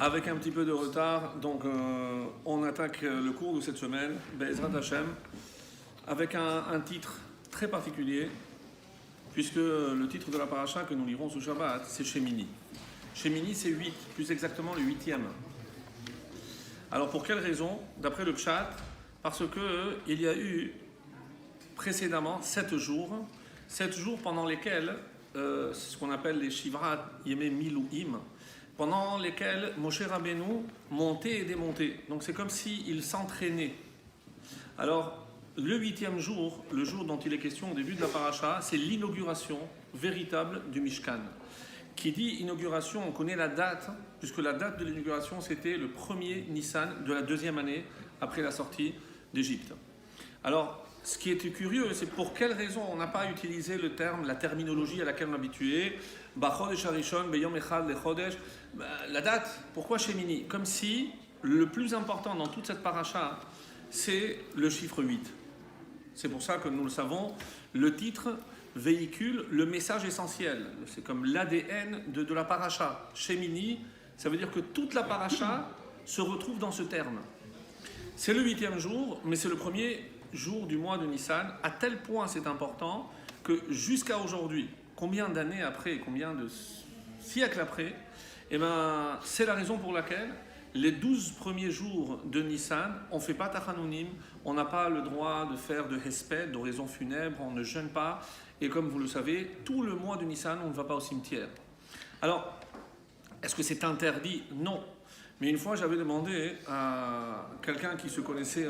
Avec un petit peu de retard, donc on attaque le cours de cette semaine, Be'ezrat Hashem, avec un titre très particulier, puisque le titre de la paracha que nous lirons sous Shabbat, c'est Shemini. Shemini, c'est 8, plus exactement le 8e. Alors pour quelle raison? D'après le Pshat, parce que il y a eu précédemment 7 jours pendant lesquels, c'est ce qu'on appelle les Shivrat Yemei Milouim, pendant lesquels Moshe Rabbeinu montait et démontait. Donc c'est comme s'il s'entraînait. Alors le 8e jour, le jour dont il est question au début de la paracha, c'est l'inauguration véritable du Mishkan. Qui dit inauguration, on connaît la date, puisque la date de l'inauguration c'était le 1er Nissan de la 2e année après la sortie d'Égypte. Alors, ce qui était curieux, c'est pour quelle raison on n'a pas utilisé le terme, la terminologie à laquelle on est habitué, Bachodesh Harishon, Beyom Echad Lechodesh, la date, pourquoi Shemini? Comme si le plus important dans toute cette paracha, c'est le chiffre 8. C'est pour ça que nous le savons, le titre véhicule le message essentiel. C'est comme l'ADN de la paracha. Shemini, ça veut dire que toute la paracha se retrouve dans ce terme. C'est le 8e jour, mais c'est le premier jour du mois de Nissan. À tel point c'est important que jusqu'à aujourd'hui, combien d'années après, combien de siècles après, c'est la raison pour laquelle les 12 premiers jours de Nissan, on ne fait pas Tachanounim, on n'a pas le droit de faire de Hesped, d'oraison funèbre, on ne jeûne pas. Et comme vous le savez, tout le mois de Nissan, on ne va pas au cimetière. Alors, est-ce que c'est interdit? Non. Mais une fois, j'avais demandé à quelqu'un qui se connaissait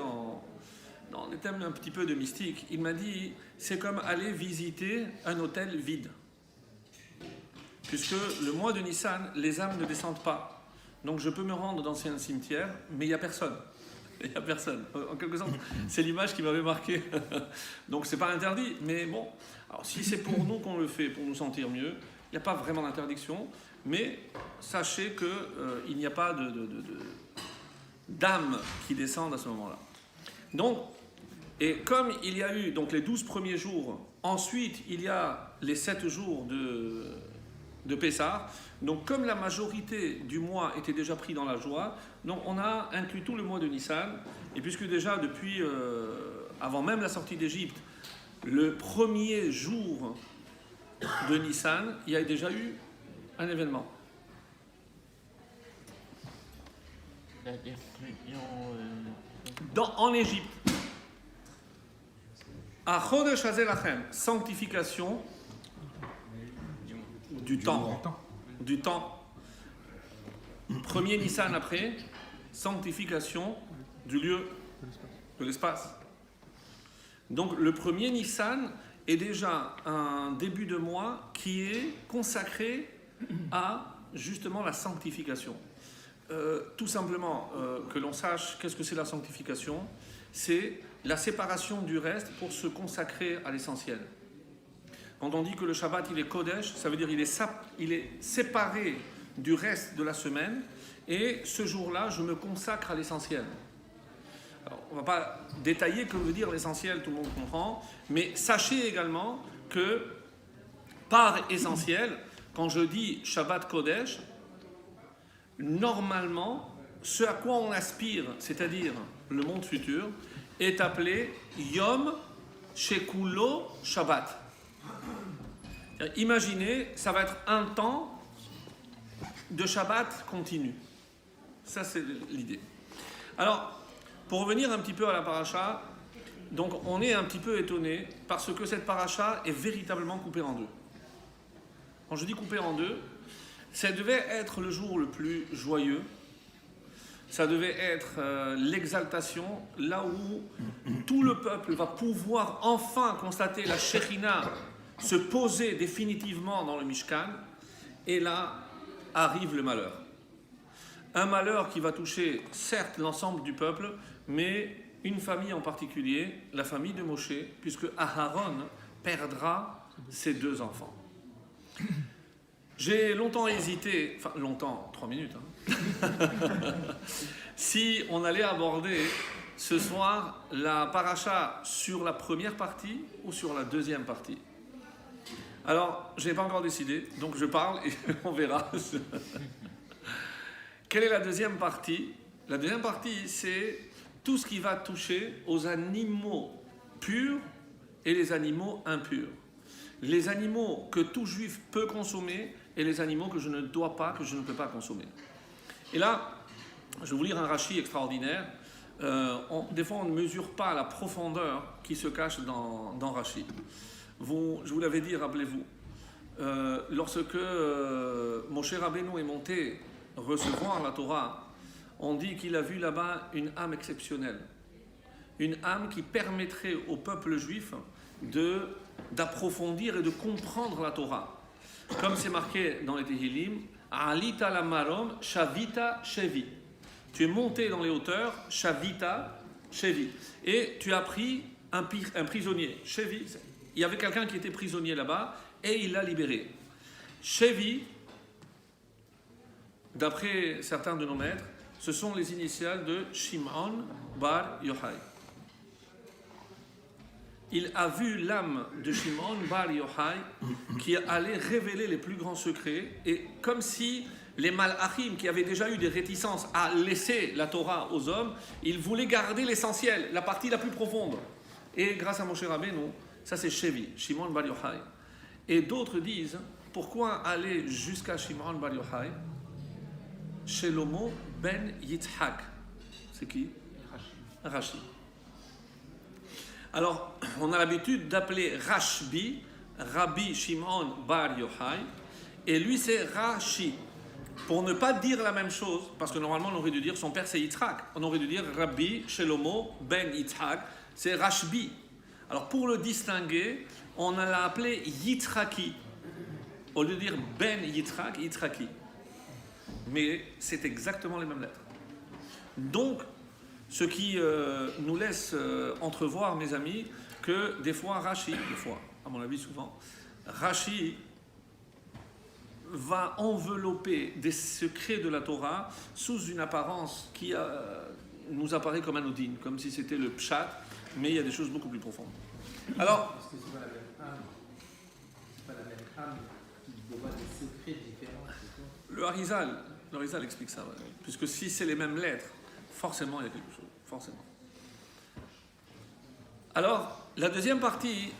dans les thèmes un petit peu de mystique, il m'a dit, c'est comme aller visiter un hôtel vide. Puisque le mois de Nissan, les âmes ne descendent pas. Donc je peux me rendre dans un cimetière, mais il n'y a personne. Il n'y a personne. En quelque sorte, c'est l'image qui m'avait marqué. Donc c'est pas interdit, mais bon. Alors si c'est pour nous qu'on le fait, pour nous sentir mieux, il n'y a pas vraiment d'interdiction, mais sachez qu'il n'y a pas d'âme qui descendent à ce moment-là. Donc, et comme il y a eu donc les 12 premiers jours, ensuite il y a les 7 jours de Pessah, donc comme la majorité du mois était déjà pris dans la joie, donc on a inclus tout le mois de Nissan, et puisque déjà depuis, avant même la sortie d'Égypte, le premier jour de Nissan, il y a déjà eu un événement. La destruction En Égypte. À Chodesh Hazelachem, sanctification du temps. Du temps. Premier Nissan après, sanctification du lieu, de l'espace. Donc le premier Nissan est déjà un début de mois qui est consacré à justement la sanctification. Tout simplement que l'on sache qu'est-ce que c'est la sanctification, c'est la séparation du reste pour se consacrer à l'essentiel. Quand on dit que le Shabbat il est Kodesh, ça veut dire il est séparé du reste de la semaine, et ce jour-là je me consacre à l'essentiel. Alors, on ne va pas détailler que veut dire l'essentiel, tout le monde comprend, mais sachez également que par essentiel, quand je dis Shabbat Kodesh, normalement, ce à quoi on aspire, c'est-à-dire le monde futur, est appelé Yom Shekulo Shabbat. Imaginez, ça va être un temps de Shabbat continu. Ça, c'est l'idée. Alors, pour revenir un petit peu à la paracha, donc on est un petit peu étonné parce que cette paracha est véritablement coupée en deux. Quand je dis coupée en deux, ça devait être le jour le plus joyeux, ça devait être l'exaltation, là où tout le peuple va pouvoir enfin constater la Shekhinah se poser définitivement dans le Mishkan, et là arrive le malheur. Un malheur qui va toucher certes l'ensemble du peuple, mais une famille en particulier, la famille de Moshe, puisque Aharon perdra ses 2 enfants. J'ai longtemps hésité, enfin longtemps, 3 minutes, si on allait aborder ce soir la paracha sur la première partie ou sur la deuxième partie. Alors, je n'ai pas encore décidé, donc je parle et on verra. Quelle est la deuxième partie? La deuxième partie, c'est tout ce qui va toucher aux animaux purs et les animaux impurs. Les animaux que tout juif peut consommer et les animaux que je ne dois pas, que je ne peux pas consommer. Et là, je vais vous lire un Rashi extraordinaire. Des fois, on ne mesure pas la profondeur qui se cache dans Rashi. Je vous l'avais dit, rappelez-vous, lorsque Moshe Rabbeinu est monté recevoir la Torah, on dit qu'il a vu là-bas une âme exceptionnelle. Une âme qui permettrait au peuple juif d'approfondir et de comprendre la Torah. Comme c'est marqué dans les Tehillim, Alita la marom, Shavita Shevi. Tu es monté dans les hauteurs, Shavita Shevi. Et tu as pris un prisonnier. Shevi, il y avait quelqu'un qui était prisonnier là-bas et il l'a libéré. Shevi, d'après certains de nos maîtres, ce sont les initiales de Shimon bar Yochai. Il a vu l'âme de Shimon bar Yochai qui allait révéler les plus grands secrets, et comme si les malachim qui avaient déjà eu des réticences à laisser la Torah aux hommes, ils voulaient garder l'essentiel, la partie la plus profonde. Et grâce à Moshe Rabbeinu, ça c'est Shevi, Shimon bar Yochai. Et d'autres disent, pourquoi aller jusqu'à Shimon bar Yochai? Shelomo ben Yitzhak. C'est qui? Rashi. Alors, on a l'habitude d'appeler Rashbi, Rabbi Shimon bar Yochai, et lui c'est Rashi. Pour ne pas dire la même chose, parce que normalement on aurait dû dire son père c'est Yitzhak, on aurait dû dire Rabbi Shelomo ben Yitzhak, c'est Rashbi. Alors pour le distinguer, on l'a appelé Yitzhaki, au lieu de dire ben Yitzhak, Yitzhaki. Mais c'est exactement les mêmes lettres. Donc, ce qui nous laisse entrevoir, mes amis, que des fois Rashi, à mon avis souvent, Rashi va envelopper des secrets de la Torah sous une apparence qui nous apparaît comme anodine, comme si c'était le pshat, mais il y a des choses beaucoup plus profondes. Alors, parce que c'est pas la même âme, c'est pas la même âme qui dévoile des secrets différents. le Harizal explique ça, ouais. Puisque si c'est les mêmes lettres, forcément il y a quelque chose, forcément. Alors, la deuxième partie,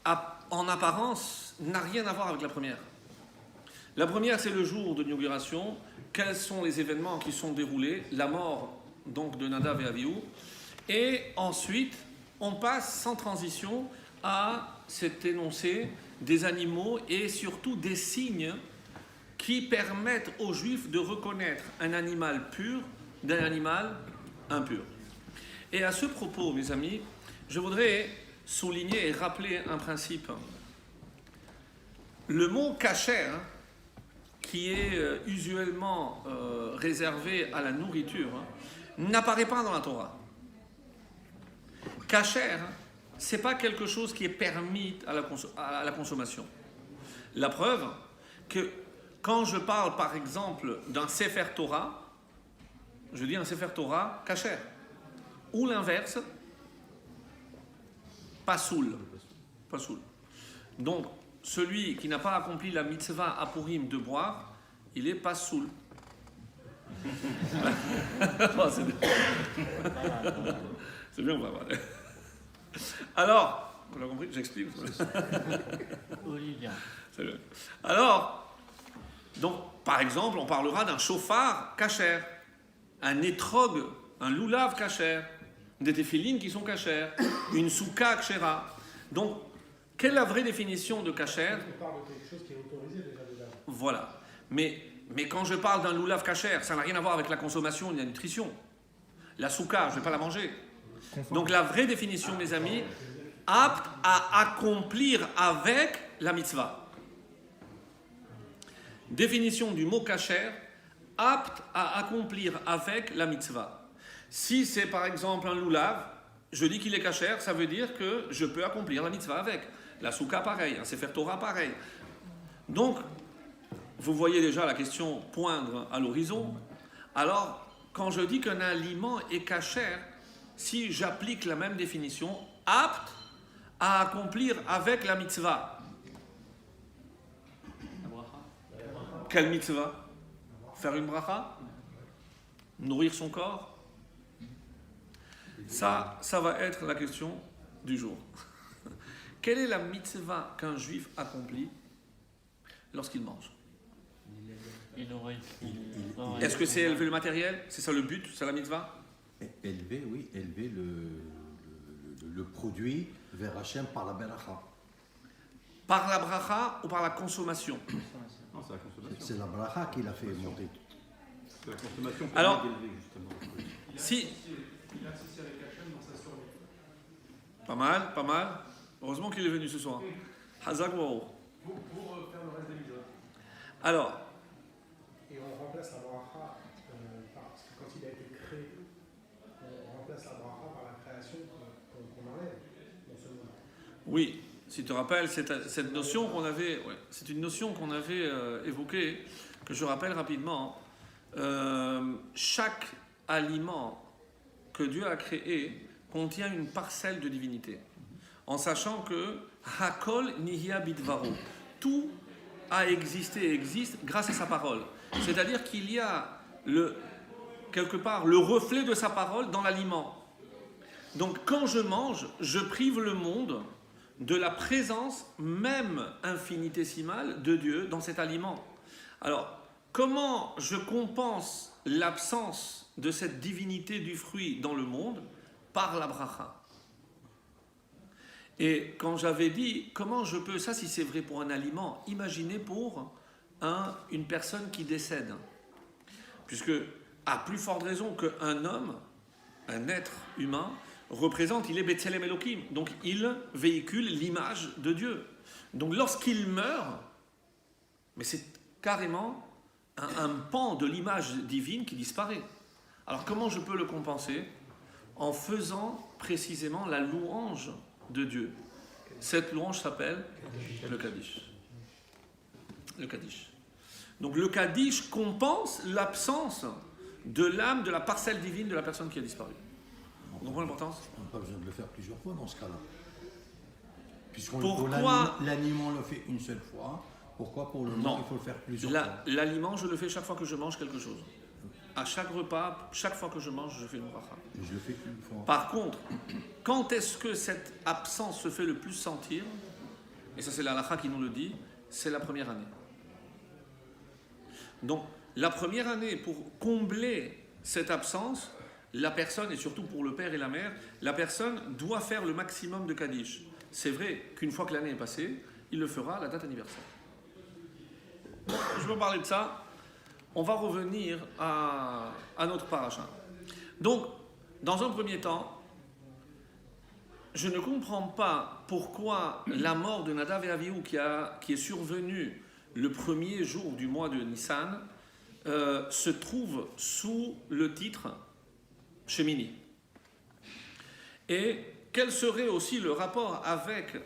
en apparence, n'a rien à voir avec la première. La première, c'est le jour de l'inauguration. Quels sont les événements qui sont déroulés? La mort donc de Nadav et Avihu. Et ensuite, on passe sans transition à cet énoncé des animaux et surtout des signes qui permettent aux Juifs de reconnaître un animal pur d'un animal impur. Et à ce propos, mes amis, je voudrais souligner et rappeler un principe. Le mot kasher, qui est usuellement réservé à la nourriture, n'apparaît pas dans la Torah. Kasher, c'est pas quelque chose qui est permis à la consommation. La preuve que quand je parle par exemple d'un Sefer Torah, je dis un Sefer Torah kasher, ou l'inverse, pasoul. Donc celui qui n'a pas accompli la mitzvah à Purim de boire, il est pasoul. Oh, c'est bien, on va voir. Alors, vous l'avez compris, j'explique. Olivia. Alors, donc, par exemple, on parlera d'un chauffard kasher, un étrog, un loulav kasher, des téphilines qui sont kasher, une souka kshera. Donc, quelle est la vraie définition de kasher? On parle de quelque chose qui est autorisé déjà. Voilà. Mais quand je parle d'un loulav kasher, ça n'a rien à voir avec la consommation ni la nutrition. La souka, je ne vais pas la manger. Donc la vraie définition, mes amis, apte à accomplir avec la mitzvah. Définition du mot kasher, apte à accomplir avec la mitzvah. Si c'est par exemple un loulav, je dis qu'il est kasher, ça veut dire que je peux accomplir la mitzvah avec. La souka pareil, un sefer Torah pareil. Donc, vous voyez déjà la question poindre à l'horizon. Alors, quand je dis qu'un aliment est kasher, si j'applique la même définition, apte à accomplir avec la mitzvah. Quelle mitzvah? Faire une bracha? nourrir son corps. Ça va être la question du jour. Quelle est la mitzvah qu'un juif accomplit lorsqu'il mange? Il aurait. Est-ce que c'est élever le matériel? C'est ça le but? C'est la mitzvah? Élever, oui, élever le produit vers Hachem par la beracha. Par la bracha ou par la consommation? Non, c'est la consommation. C'est la beracha qui l'a fait monter. C'est la consommation pour Alors, l'élever, justement. Si. Il associe avec Hachem dans sa survie. Pas mal, pas mal. Heureusement qu'il est venu ce soir. Hazak Wao. Pour faire le reste des mitzvot. Alors, Et on remplace la bracha parce que quand il a été créé, on remplace la bracha par la création qu'on enlève dans ce monde. oui, si tu te rappelles, cette notion qu'on avait, ouais, c'est une notion qu'on avait évoquée, que je rappelle rapidement. Chaque aliment que Dieu a créé contient une parcelle de divinité, en sachant que Hakol Nihya Bidvaro, tout a existé et existe grâce à sa parole. C'est-à-dire qu'il y a quelque part le reflet de sa parole dans l'aliment. Donc quand je mange, je prive le monde de la présence même infinitésimale de Dieu dans cet aliment. Alors, comment je compense l'absence de cette divinité du fruit dans le monde? Par la bracha. Et quand j'avais dit, comment je peux, ça si c'est vrai pour un aliment, imaginez pour une personne qui décède. Puisque, à plus forte raison qu'un homme, un être humain, représente, il est Betzelem Elohim, donc il véhicule l'image de Dieu. Donc lorsqu'il meurt, mais c'est carrément un pan de l'image divine qui disparaît. Alors comment je peux le compenser? En faisant précisément la louange de Dieu. Cette louange s'appelle le Kaddish. Le Kaddish. Donc le Kaddish compense l'absence de l'âme, de la parcelle divine de la personne qui a disparu. Vous comprenez l'importance? On n'a pas besoin de le faire plusieurs fois dans ce cas-là. Pourquoi l'aliment on le fait une seule fois, pourquoi pour le Non. monde il faut le faire plusieurs fois? L'aliment, je le fais chaque fois que je mange quelque chose. À chaque repas, chaque fois que je mange, je fais une bracha. Je le fais qu'une fois. Par contre, quand est-ce que cette absence se fait le plus sentir? Et ça c'est la halakha qui nous le dit, c'est la première année. Donc, la première année, pour combler cette absence, la personne, et surtout pour le père et la mère, la personne doit faire le maximum de Kaddish. C'est vrai qu'une fois que l'année est passée, il le fera à la date anniversaire. Je veux parler de ça. On va revenir à notre paracha. Donc, dans un premier temps, je ne comprends pas pourquoi la mort de Nadav et Avihu qui est survenue le premier jour du mois de Nissan se trouve sous le titre Shemini. Et quel serait aussi le rapport avec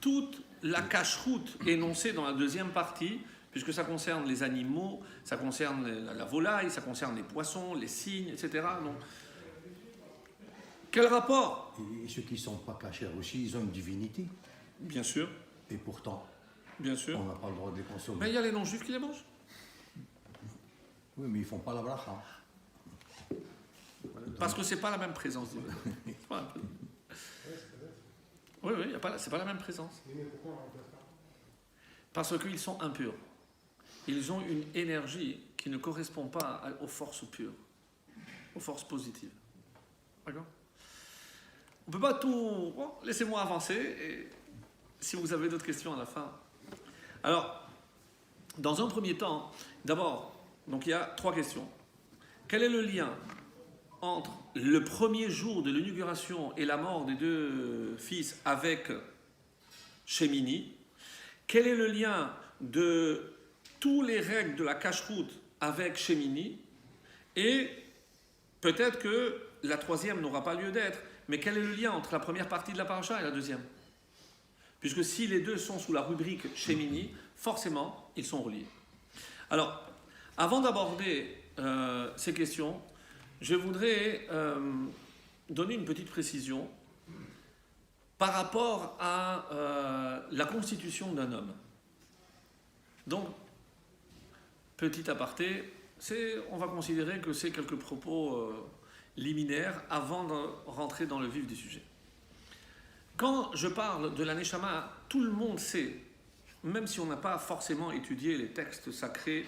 toute la cacheroute énoncée dans la deuxième partie, puisque ça concerne les animaux, ça concerne la volaille, ça concerne les poissons, les cygnes, etc. Donc, quel rapport? Et ceux qui ne sont pas cachers aussi, ils ont une divinité. Bien sûr, Et pourtant, bien sûr. on n'a pas le droit de les consommer. Mais il y a les non-juifs qui les mangent. Oui, mais ils ne font pas la bracha. Parce que c'est pas la même présence divine. C'est pas un peu- Oui, c'est pas la même présence. Mais pourquoi on remplace pas? Parce qu'ils sont impurs. Ils ont une énergie qui ne correspond pas aux forces pures, aux forces positives. D'accord? On ne peut pas tout... Bon, laissez-moi avancer, et si vous avez d'autres questions à la fin. Alors, dans un premier temps, d'abord, donc il y a 3 questions. Quel est le lien entre le premier jour de l'inauguration et la mort des 2 fils avec Shemini? Quel est le lien de tous les règles de la cacheroute avec Shemini? Et peut-être que la 3e n'aura pas lieu d'être, mais quel est le lien entre la première partie de la paracha et la 2e? Puisque si les 2 sont sous la rubrique Shemini, forcément, ils sont reliés. Alors, avant d'aborder ces questions, je voudrais donner une petite précision par rapport à la constitution d'un homme. Donc, petit aparté, on va considérer que c'est quelques propos liminaires avant de rentrer dans le vif du sujet. Quand je parle de la Neshama, tout le monde sait, même si on n'a pas forcément étudié les textes sacrés,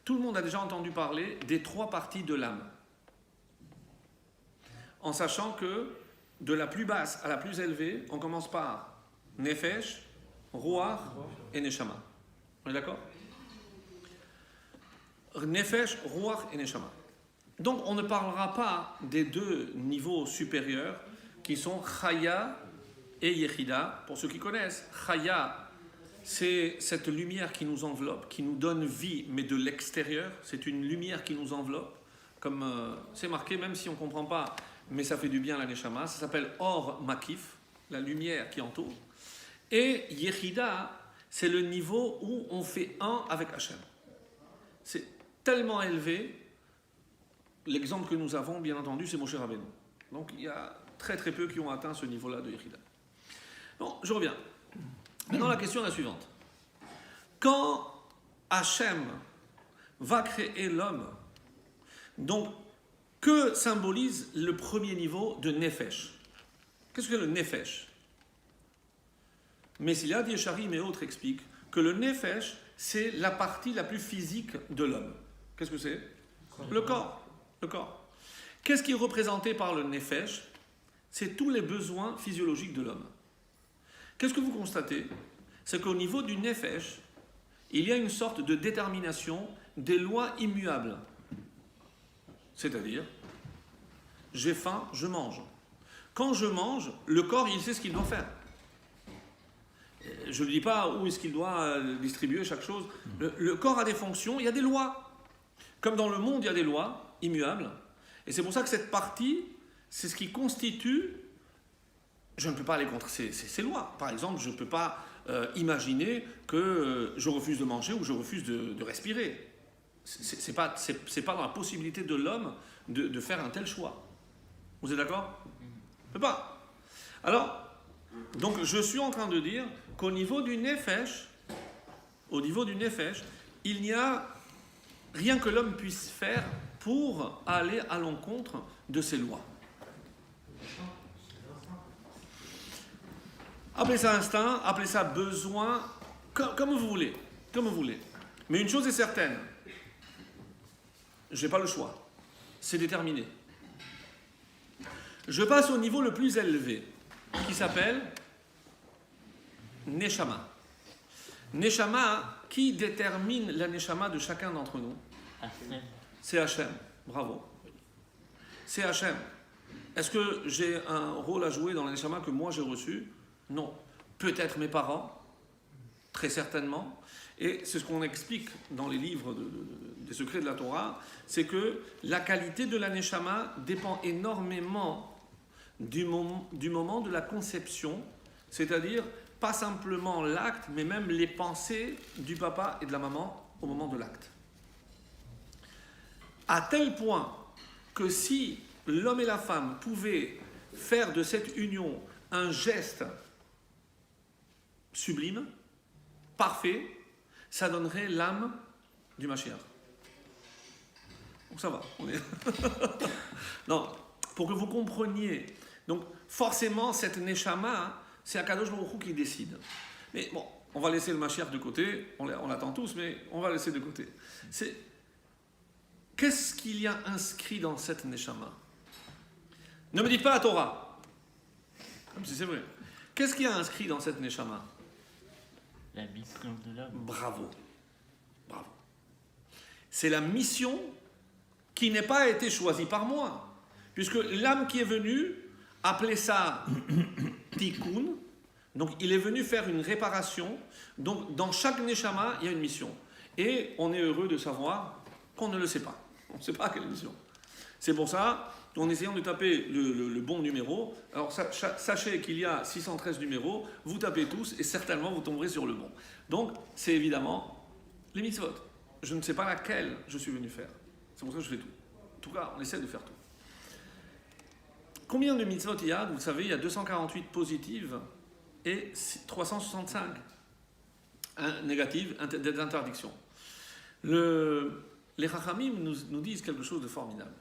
tout le monde a déjà entendu parler des 3 parties de l'âme. En sachant que de la plus basse à la plus élevée, on commence par Nefesh, Ruach et Neshama. On est d'accord? Nefesh, Ruach et Neshama. Donc on ne parlera pas des 2 niveaux supérieurs qui sont Chaya et Yechida. Pour ceux qui connaissent, Chaya, c'est cette lumière qui nous enveloppe, qui nous donne vie, mais de l'extérieur. C'est une lumière qui nous enveloppe, comme c'est marqué, même si on ne comprend pas, mais ça fait du bien la Neshama. Ça s'appelle Or Makif, la lumière qui entoure. Et Yechida, c'est le niveau où on fait un avec Hachem. C'est tellement élevé. L'exemple que nous avons, bien entendu, c'est Moshe Rabbeinu. Donc il y a très très peu qui ont atteint ce niveau-là de Yechida. Bon, je reviens. Maintenant, la question est la suivante. Quand Hachem va créer l'homme, donc, que symbolise le premier niveau de Nefesh? Qu'est-ce que le Nefesh? Messiliad, Yesharim et autres expliquent que le Nefesh, c'est la partie la plus physique de l'homme. Qu'est-ce que c'est? Le corps. Le corps. Qu'est-ce qui est représenté par le Nefesh? C'est tous les besoins physiologiques de l'homme. Qu'est-ce que vous constatez? C'est qu'au niveau du Nefesh, il y a une sorte de détermination des lois immuables. C'est-à-dire, j'ai faim, je mange. Quand je mange, le corps, il sait ce qu'il doit faire. Je ne dis pas où est-ce qu'il doit distribuer chaque chose. Le corps a des fonctions, il y a des lois. Comme dans le monde, il y a des lois immuables. Et c'est pour ça que cette partie, c'est ce qui constitue... Je ne peux pas aller contre ces lois. Par exemple, je ne peux pas imaginer que je refuse de manger ou je refuse de respirer. C'est pas dans la possibilité de l'homme de faire un tel choix. Vous êtes d'accord? On ne peut pas. Alors, donc je suis en train de dire qu'au niveau du Nefesh, il n'y a rien que l'homme puisse faire pour aller à l'encontre de ces lois. Appelez ça instinct, appelez ça besoin, comme vous voulez. Comme vous voulez. Mais une chose est certaine, je n'ai pas le choix. C'est déterminé. Je passe au niveau le plus élevé, qui s'appelle Neshama. Neshama, qui détermine la Neshama de chacun d'entre nous? C'est Hachem. Bravo. C'est Hachem. Est-ce que j'ai un rôle à jouer dans la Neshama que moi j'ai reçu? Non. Peut-être mes parents, très certainement. Et c'est ce qu'on explique dans les livres des secrets de la Torah, c'est que la qualité de la Neshama dépend énormément du moment de la conception, c'est-à-dire pas simplement l'acte, mais même les pensées du papa et de la maman au moment de l'acte. À tel point que si l'homme et la femme pouvaient faire de cette union un geste sublime, parfait, ça donnerait l'âme du Mashiach. Donc ça va, on est... Non, pour que vous compreniez. Donc forcément, cette Neshama, c'est Akadosh Baruch Hu qui décide. Mais bon, on va laisser le Mashiach de côté, on l'attend tous, mais on va laisser de côté. Qu'est-ce qu'il y a inscrit dans cette Neshama? Ne me dites pas la Torah, comme si c'est vrai. Qu'est-ce qu'il y a inscrit dans cette Neshama? La mission de l'homme. Bravo. Bravo. C'est la mission qui n'a pas été choisie par moi. Puisque l'âme qui est venue, appelait ça tikkun, donc il est venu faire une réparation. Donc dans chaque neshama, il y a une mission. Et on est heureux de savoir qu'on ne le sait pas. On ne sait pas quelle mission. C'est pour ça qu'en essayant de taper le bon numéro, alors sachez qu'il y a 613 numéros, vous tapez tous et certainement vous tomberez sur le bon. Donc c'est évidemment les mitzvot. Je ne sais pas laquelle je suis venu faire. C'est pour ça que je fais tout. En tout cas, on essaie de faire tout. Combien de mitzvot il y a? Vous savez, il y a 248 positives et 365 négatives d'interdictions. les Chachamim nous disent quelque chose de formidable.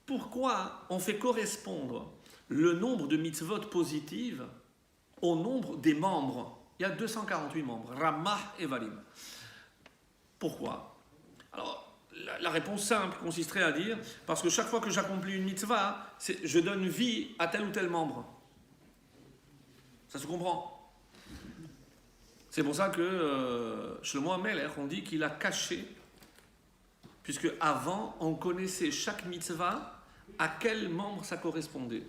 Pourquoi on fait correspondre le nombre de mitzvot positives au nombre des membres? Il y a 248 membres, Ramah et Valim. Pourquoi? Alors, la réponse simple consisterait à dire, parce que chaque fois que j'accomplis une mitzvah, je donne vie à tel ou tel membre. Ça se comprend. C'est pour ça que Shlomo HaMelech, on dit qu'il a caché, puisque avant, on connaissait chaque mitzvah, à quel membre ça correspondait.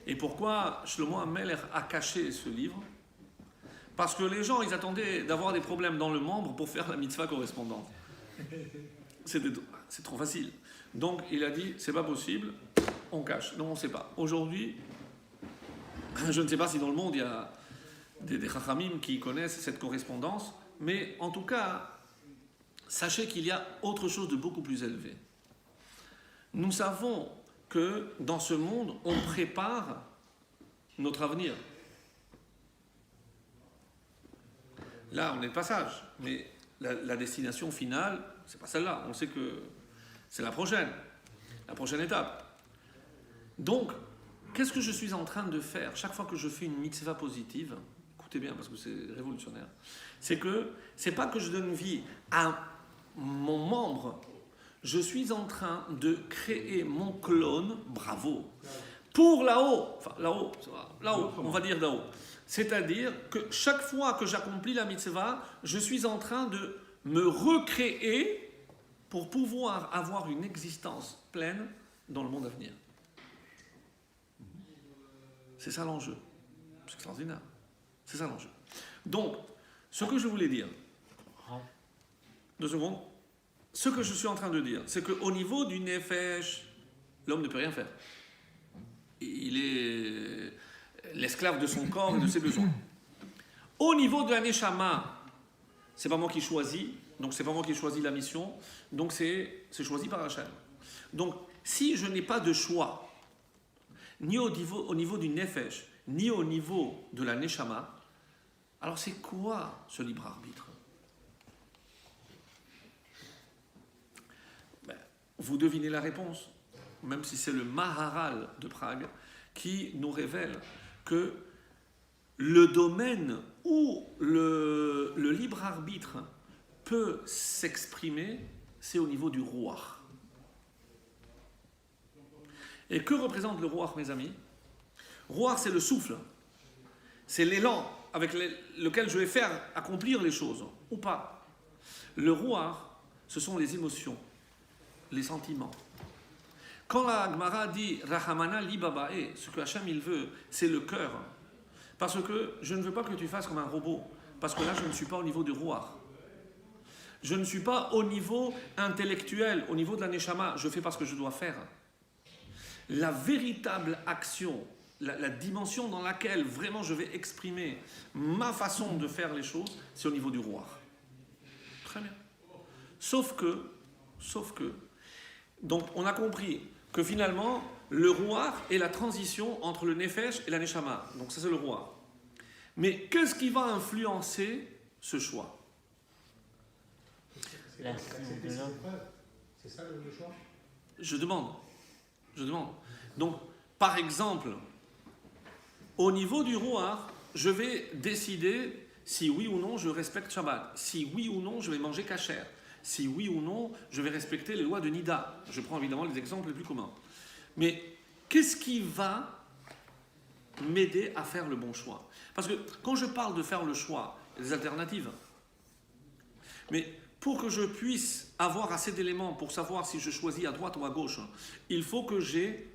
Et pourquoi Shlomo HaMelech a caché ce livre? Parce que les gens, ils attendaient d'avoir des problèmes dans le membre pour faire la mitzvah correspondante. C'est trop facile. Donc, il a dit, c'est pas possible, on cache. Non, on ne sait pas. Aujourd'hui, je ne sais pas si dans le monde, il y a des chachamim qui connaissent cette correspondance, mais en tout cas, sachez qu'il y a autre chose de beaucoup plus élevé. Nous savons que dans ce monde, on prépare notre avenir. Là, on est de passage, mais la destination finale, c'est pas celle-là. On sait que c'est la prochaine étape. Donc, qu'est-ce que je suis en train de faire chaque fois que je fais une mitzvah positive? Écoutez bien, parce que c'est révolutionnaire. C'est pas que je donne vie à mon membre. Je suis en train de créer mon clone, bravo, pour là-haut. Enfin, là-haut, on va dire là-haut. C'est-à-dire que chaque fois que j'accomplis la mitzvah, je suis en train de me recréer pour pouvoir avoir une existence pleine dans le monde à venir. C'est ça l'enjeu. C'est extraordinaire. C'est ça l'enjeu. Donc, ce que je voulais dire, 2 secondes, ce que je suis en train de dire, c'est qu'au niveau du nefesh, l'homme ne peut rien faire. Il est l'esclave de son corps et de ses besoins. Au niveau de la neshama, c'est pas moi qui choisis, donc c'est pas moi qui choisis la mission, donc c'est choisi par Hachem. Donc, si je n'ai pas de choix, ni au niveau du nefesh, ni au niveau de la neshama, alors c'est quoi ce libre arbitre? Vous devinez la réponse, même si c'est le Maharal de Prague qui nous révèle que le domaine où le libre arbitre peut s'exprimer, c'est au niveau du roi. Et que représente le roi, mes amis? Roi, c'est le souffle, c'est l'élan avec lequel je vais faire accomplir les choses, ou pas. Le roi, ce sont les émotions, les sentiments. Quand la Gemara dit Rahamana li babae, ce que Hachem il veut, c'est le cœur. Parce que je ne veux pas que tu fasses comme un robot. Parce que là, je ne suis pas au niveau du roi. Je ne suis pas au niveau intellectuel, au niveau de la neshama. Je fais parce que je dois faire. La véritable action, la dimension dans laquelle vraiment je vais exprimer ma façon de faire les choses, c'est au niveau du roi. Très bien. Sauf que, donc on a compris que finalement, le roi est la transition entre le nefesh et la neshama. Donc ça c'est le roi. Mais qu'est-ce qui va influencer ce choix? C'est ça le choix? Je demande. Donc, par exemple, au niveau du roi, je vais décider si oui ou non je respecte Shabbat, si oui ou non je vais manger kasher, si oui ou non je vais respecter les lois de Nida. Je prends évidemment les exemples les plus communs. Mais qu'est-ce qui va m'aider à faire le bon choix? Parce que quand je parle de faire le choix, il y a des alternatives. Mais pour que je puisse avoir assez d'éléments pour savoir si je choisis à droite ou à gauche, il faut que j'ai...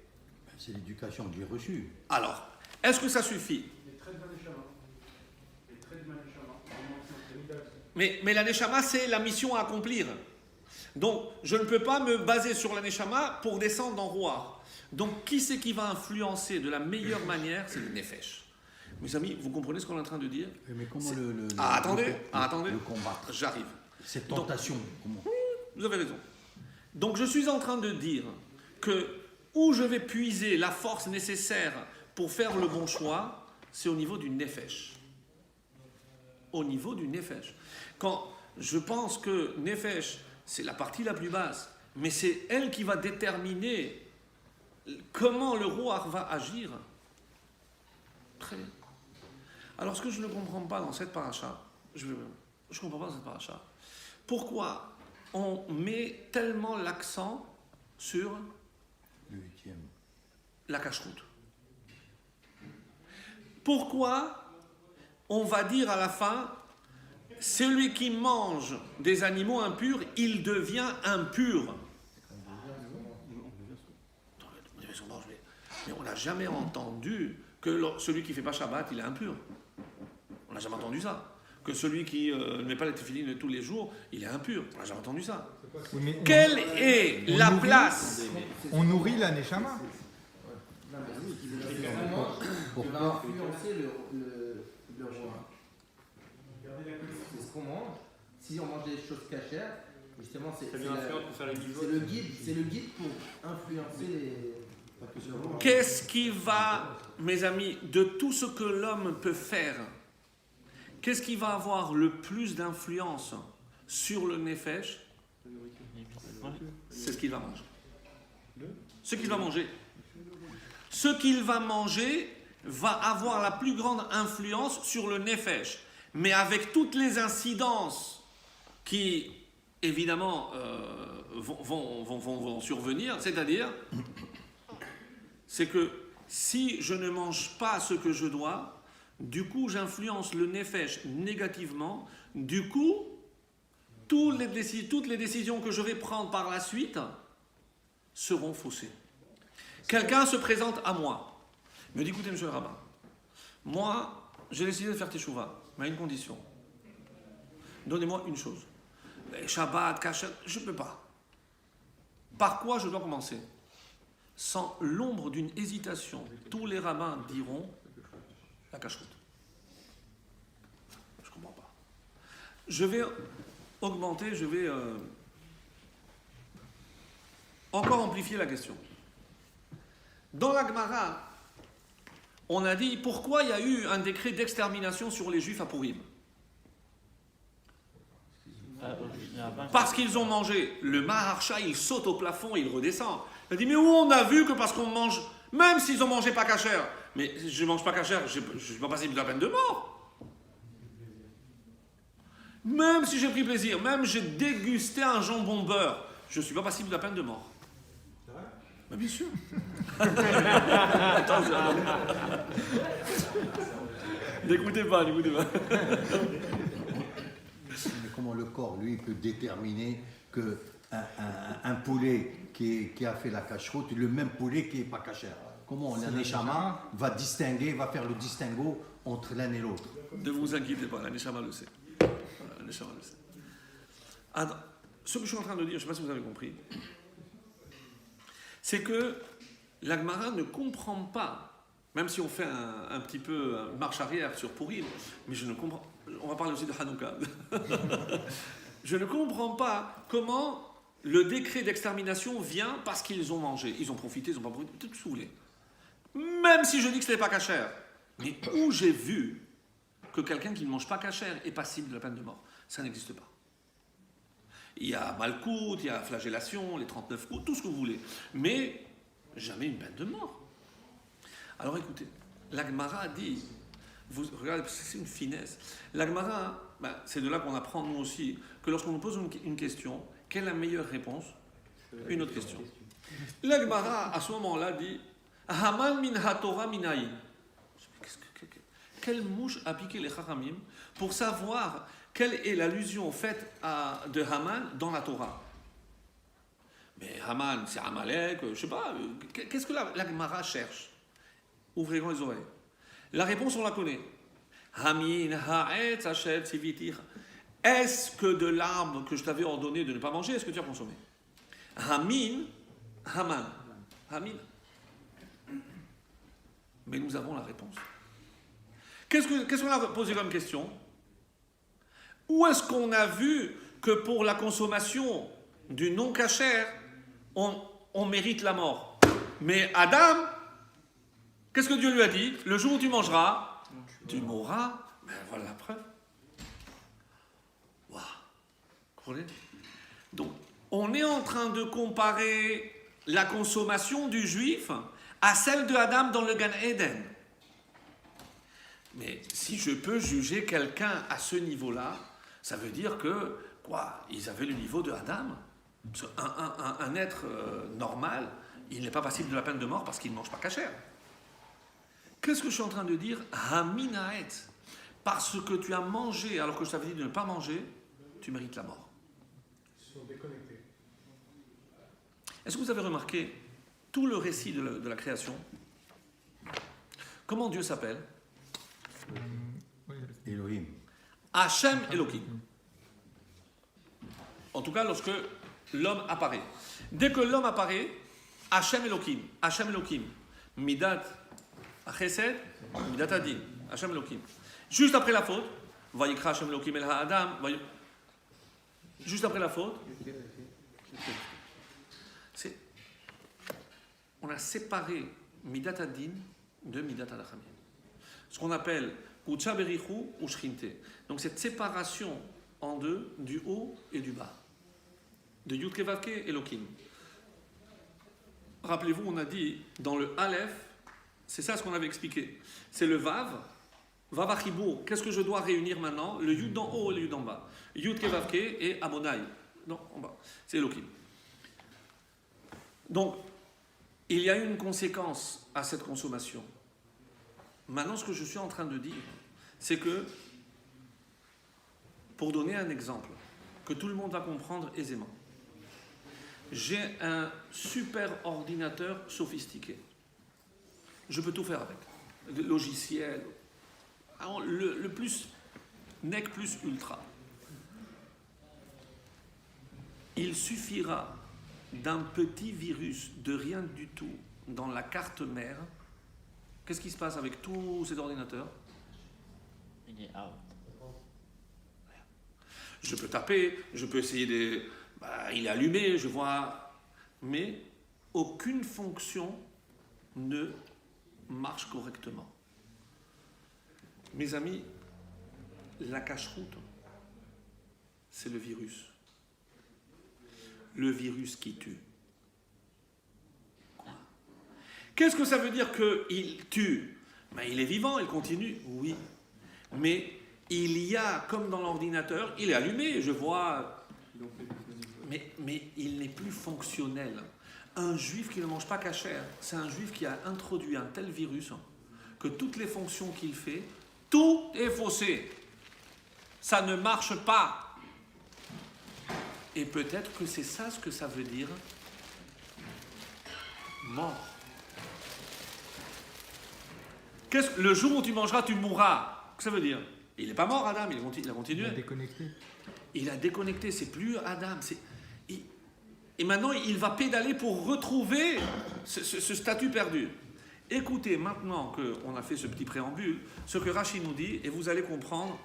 C'est l'éducation que j'ai reçue. Alors, est-ce que ça suffit? Mais la neshama, c'est la mission à accomplir. Donc, je ne peux pas me baser sur la neshama pour descendre dans roi. Donc, qui c'est qui va influencer de la meilleure manière? C'est le nefesh. Mes amis, vous comprenez ce qu'on est en train de dire? Mais comment attendez. le combattre? J'arrive. Cette tentation, comment? Vous avez raison. Donc, je suis en train de dire que où je vais puiser la force nécessaire pour faire le bon choix, c'est au niveau du nefesh. Au niveau du nefesh. Quand je pense que nefesh, c'est la partie la plus basse. Mais c'est elle qui va déterminer comment le roi va agir. Très bien. Alors, ce que je ne comprends pas dans cette paracha, je comprends pas dans cette paracha, pourquoi on met tellement l'accent sur Le 8e. la cacheroute? Pourquoi on va dire à la fin, celui qui mange des animaux impurs, il devient impur? Mais on n'a jamais entendu que celui qui ne fait pas Shabbat, il est impur. On n'a jamais entendu ça. Que celui qui ne met pas les téphilines tous les jours, il est impur. On n'a jamais entendu ça. Oui, mais Quelle est on la nourrit- place? on nourrit la Neshama. Non, mais c'est vraiment qui va influencer le roi. C'est ce qu'on mange. Si on mange des choses cachères, justement, c'est Ça vient influence pour faire les guides. c'est le guide pour influencer le roi. Qu'est-ce qui va, mes amis, de tout ce que l'homme peut faire, qu'est-ce qui va avoir le plus d'influence sur le Nefesh? C'est ce qu'il va manger. Ce qu'il va manger. Ce qu'il va manger va avoir la plus grande influence sur le Nefesh. Mais avec toutes les incidences qui, évidemment, vont survenir, c'est-à-dire, c'est que si je ne mange pas ce que je dois, du coup, j'influence le Nefesh négativement. Du coup, toutes les décisions que je vais prendre par la suite seront faussées. Quelqu'un se présente à moi, me dit, écoutez, monsieur le rabbin, moi, j'ai décidé de faire teshuva, mais à une condition. Donnez-moi une chose. Shabbat, kasher, je ne peux pas. Par quoi je dois commencer? Sans l'ombre d'une hésitation, tous les rabbins diront la cacheroute. Je ne comprends pas. Je vais augmenter, je vais encore amplifier la question. Dans la Gemara, on a dit pourquoi il y a eu un décret d'extermination sur les Juifs à Pourim. Parce qu'ils ont mangé. Le Maharsha, il saute au plafond et il redescend. Il a dit, mais où on a vu que parce qu'on mange, même s'ils ont mangé pas cachère, mais je ne mange pas cachère, je ne suis pas passible de la peine de mort. Même si j'ai pris plaisir, même j'ai dégusté un jambon beurre, je ne suis pas passible de la peine de mort. C'est vrai? Mais bien sûr. Attends, n'écoutez pas. Mais comment le corps, lui, peut déterminer que un poulet qui a fait la cacheroute, le même poulet qui n'est pas cachère? Comment la Neshama va faire le distinguo entre l'un et l'autre? Ne vous inquiétez pas, la Neshama le sait. Voilà, la Neshama le sait. Alors, ce que je suis en train de dire, je ne sais pas si vous avez compris, c'est que la Gemara ne comprend pas, même si on fait un petit peu marche arrière sur Pourim, mais je ne comprends. On va parler aussi de Hanouka. Je ne comprends pas comment le décret d'extermination vient parce qu'ils ont mangé. Ils ont profité, ils n'ont pas profité, tout ce que vous voulez. Même si je dis que ce n'est pas cachère. Mais où j'ai vu que quelqu'un qui ne mange pas cachère est passible de la peine de mort? Ça n'existe pas. Il y a Malkout, il y a flagellation, les 39 coups, tout ce que vous voulez. Mais jamais une peine de mort. Alors écoutez, la Gemara dit, regardez, c'est une finesse. La Gemara, c'est de là qu'on apprend nous aussi, que lorsqu'on nous pose une question, quelle est la meilleure réponse? Une autre question. La Gemara, à ce moment-là, dit, Haman min haTorah minaïn. Quelle mouche a piqué les Chachamim pour savoir quelle est l'allusion faite de Haman dans la Torah? Mais Haman, c'est Amalek, je ne sais pas. Qu'est-ce que la Gemara cherche? Ouvrez grand les oreilles. La réponse, on la connaît. Hamin ha'etz asher tziviti. Est-ce que de l'arbre que je t'avais ordonné de ne pas manger, est-ce que tu as consommé? Hamin, Haman. Hamin. Mais nous avons la réponse. Qu'est-ce qu'on a posé comme question? Où est-ce qu'on a vu que pour la consommation du non-cachère, on mérite la mort? Mais Adam, qu'est-ce que Dieu lui a dit? Le jour où tu mangeras, tu mourras. Ben voilà la preuve. Waouh. Comprenez? Donc, on est en train de comparer la consommation du juif à celle de Adam dans le Gan Eden. Mais si je peux juger quelqu'un à ce niveau-là, ça veut dire que, ils avaient le niveau de Adam. Parce qu'un être normal, il n'est pas passible de la peine de mort parce qu'il ne mange pas cachère. Qu'est-ce que je suis en train de dire? Haminaet. Parce que tu as mangé alors que je t'avais dit de ne pas manger, tu mérites la mort. Ils sont déconnectés. Est-ce que vous avez remarqué tout le récit de la création? Comment Dieu s'appelle? Elohim. Hachem Elohim. En tout cas, lorsque l'homme apparaît. Dès que l'homme apparaît, Hachem Elohim. Hachem Elohim. Midat Chesed, Midat Adin. Hachem Elohim. Juste après la faute, Vayikra Hachem Elohim El Ha'adam. Juste après la faute, on a séparé Midat Adin de Midat Adachamim. Ce qu'on appelle Ucha Berichu ou Shrinte. Donc cette séparation en deux, du haut et du bas. De Yud Ke Vav Ke et Elohim. Rappelez-vous, on a dit dans le Aleph, c'est ça ce qu'on avait expliqué. C'est le Vav, Vav Achibour. Qu'est-ce que je dois réunir maintenant? Le Yud d'en haut et le Yud d'en bas. Yud Ke Vav Ke et Amonai. Non, en bas. C'est Elohim. Donc, il y a une conséquence à cette consommation. Maintenant, ce que je suis en train de dire, c'est que, pour donner un exemple, que tout le monde va comprendre aisément, j'ai un super ordinateur sophistiqué. Je peux tout faire avec. Le logiciel, le plus, NEC plus ultra. Il suffira d'un petit virus, de rien du tout, dans la carte mère. Qu'est-ce qui se passe avec tous ces ordinateurs? Il est out. Je peux taper, je peux essayer de... il est allumé, je vois... Mais aucune fonction ne marche correctement. Mes amis, la cache-route, c'est le virus. Le virus qui tue. Quoi? Qu'est-ce que ça veut dire qu'il tue? Il est vivant, il continue. Oui. Mais il y a, comme dans l'ordinateur, il est allumé, je vois... Mais il n'est plus fonctionnel. Un juif qui ne mange pas cachère, c'est un juif qui a introduit un tel virus que toutes les fonctions qu'il fait, tout est faussé. Ça ne marche pas. Et peut-être que c'est ça ce que ça veut dire mort. Le jour où tu mangeras, tu mourras. Qu'est-ce que ça veut dire? Il n'est pas mort, Adam, il a continué. Il a déconnecté. Il a déconnecté, c'est plus Adam. Et maintenant, il va pédaler pour retrouver ce statut perdu. Écoutez, maintenant qu'on a fait ce petit préambule, ce que Rashi nous dit, et vous allez comprendre.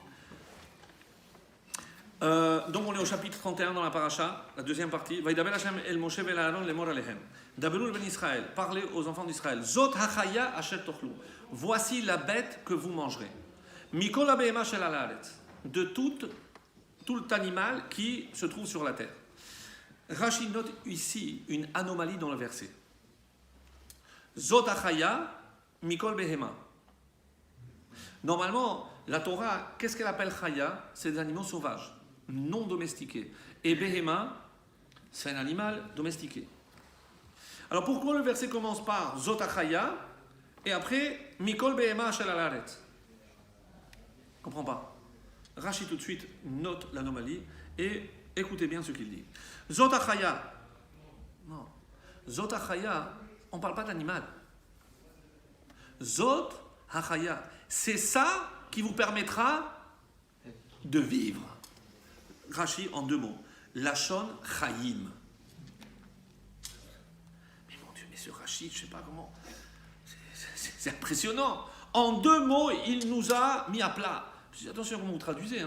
Donc on est au chapitre 31 dans la paracha, la deuxième partie. Vaïdaber Hashem el Moshe vel Aaron lemor alehem. Daberu ben Israël, parlez aux enfants d'Israël. Zot hachaya asher tochlu. Voici la bête que vous mangerez. Mikol habehema shel haaretz. De tout animal qui se trouve sur la terre. Rashi note ici une anomalie dans le verset. Zot hachaya mikol behema. Normalement, la Torah, qu'est-ce qu'elle appelle chaya? C'est des animaux sauvages, non domestiqués. Et behema, c'est un animal domestiqué. Alors pourquoi le verset commence par Zot hachaya et après Mikol behema shel haaretz? Je ne comprends pas. Rashi tout de suite note l'anomalie et écoutez bien ce qu'il dit. Zot hachaya. Non. Zot hachaya, on ne parle pas d'animal. Zot hachaya. C'est ça qui vous permettra de vivre. Rashi en deux mots. Lachon chayim. Mais mon Dieu, mais ce Rashi, je ne sais pas comment. C'est impressionnant. En deux mots, il nous a mis à plat. Attention comment vous traduisez.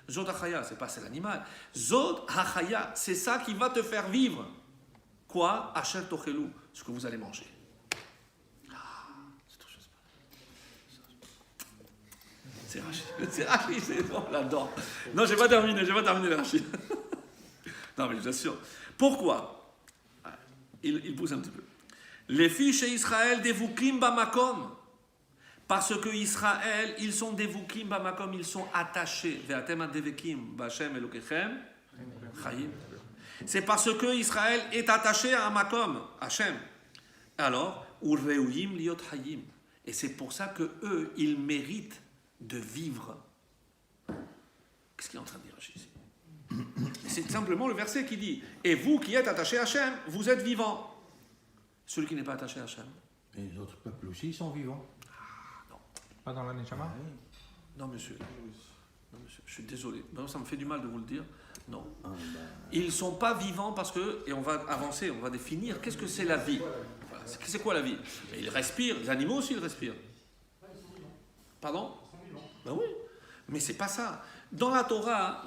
Zot hachaya, c'est pas c'est l'animal. Zot hachaya, c'est ça qui va te faire vivre. Quoi? Asher tochelu, ce que vous allez manger. C'est Rashi, c'est bon là-dedans. Non, j'ai pas terminé Rashi. Non, mais je vous assure. Pourquoi? Il pousse un petit peu. Les fiches chez Israël devukim bamakom. Parce que Israël, ils sont devukim bamakom, ils sont attachés. Ve'atem adevekim b'Hashem Elokechem chayim. C'est parce que Israël est attaché à un makom, Hachem. Alors, ureuyim liot hayim. Et c'est pour ça que eux, ils méritent de vivre. Qu'est-ce qu'il est en train de dire ici? C'est simplement le verset qui dit « Et vous qui êtes attachés à Hachem, vous êtes vivants. » Celui qui n'est pas attaché à Hachem. Et les autres peuples aussi sont vivants. Pas dans la Neshama? Non, monsieur. Non, monsieur. Je suis désolé. Maintenant, ça me fait du mal de vous le dire. Non. Ils ne sont pas vivants parce que, et on va avancer, on va définir, qu'est-ce que c'est la vie? Voilà. C'est quoi la vie? Mais ils respirent, les animaux aussi ils respirent. Pardon? Ben oui. Mais c'est pas ça. Dans la Torah,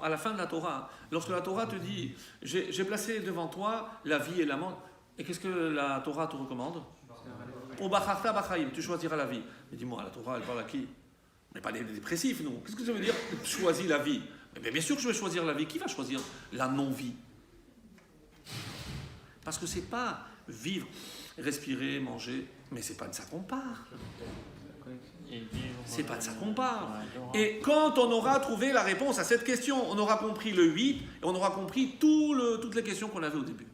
à la fin de la Torah, lorsque la Torah te dit j'ai placé devant toi la vie et la mort, et qu'est-ce que la Torah te recommande? Tu choisiras la vie. Mais dis-moi, la Torah elle parle à qui? On n'est pas des dépressifs, nous. Qu'est-ce que ça veut dire choisis la vie? Mais bien sûr que je vais choisir la vie. Qui va choisir la non-vie? Parce que c'est pas vivre, respirer, manger, mais c'est pas de ça qu'on parle. C'est pas de ça qu'on parle. Et quand on aura trouvé la réponse à cette question, on aura compris le 8 et on aura compris toutes les questions qu'on avait au début.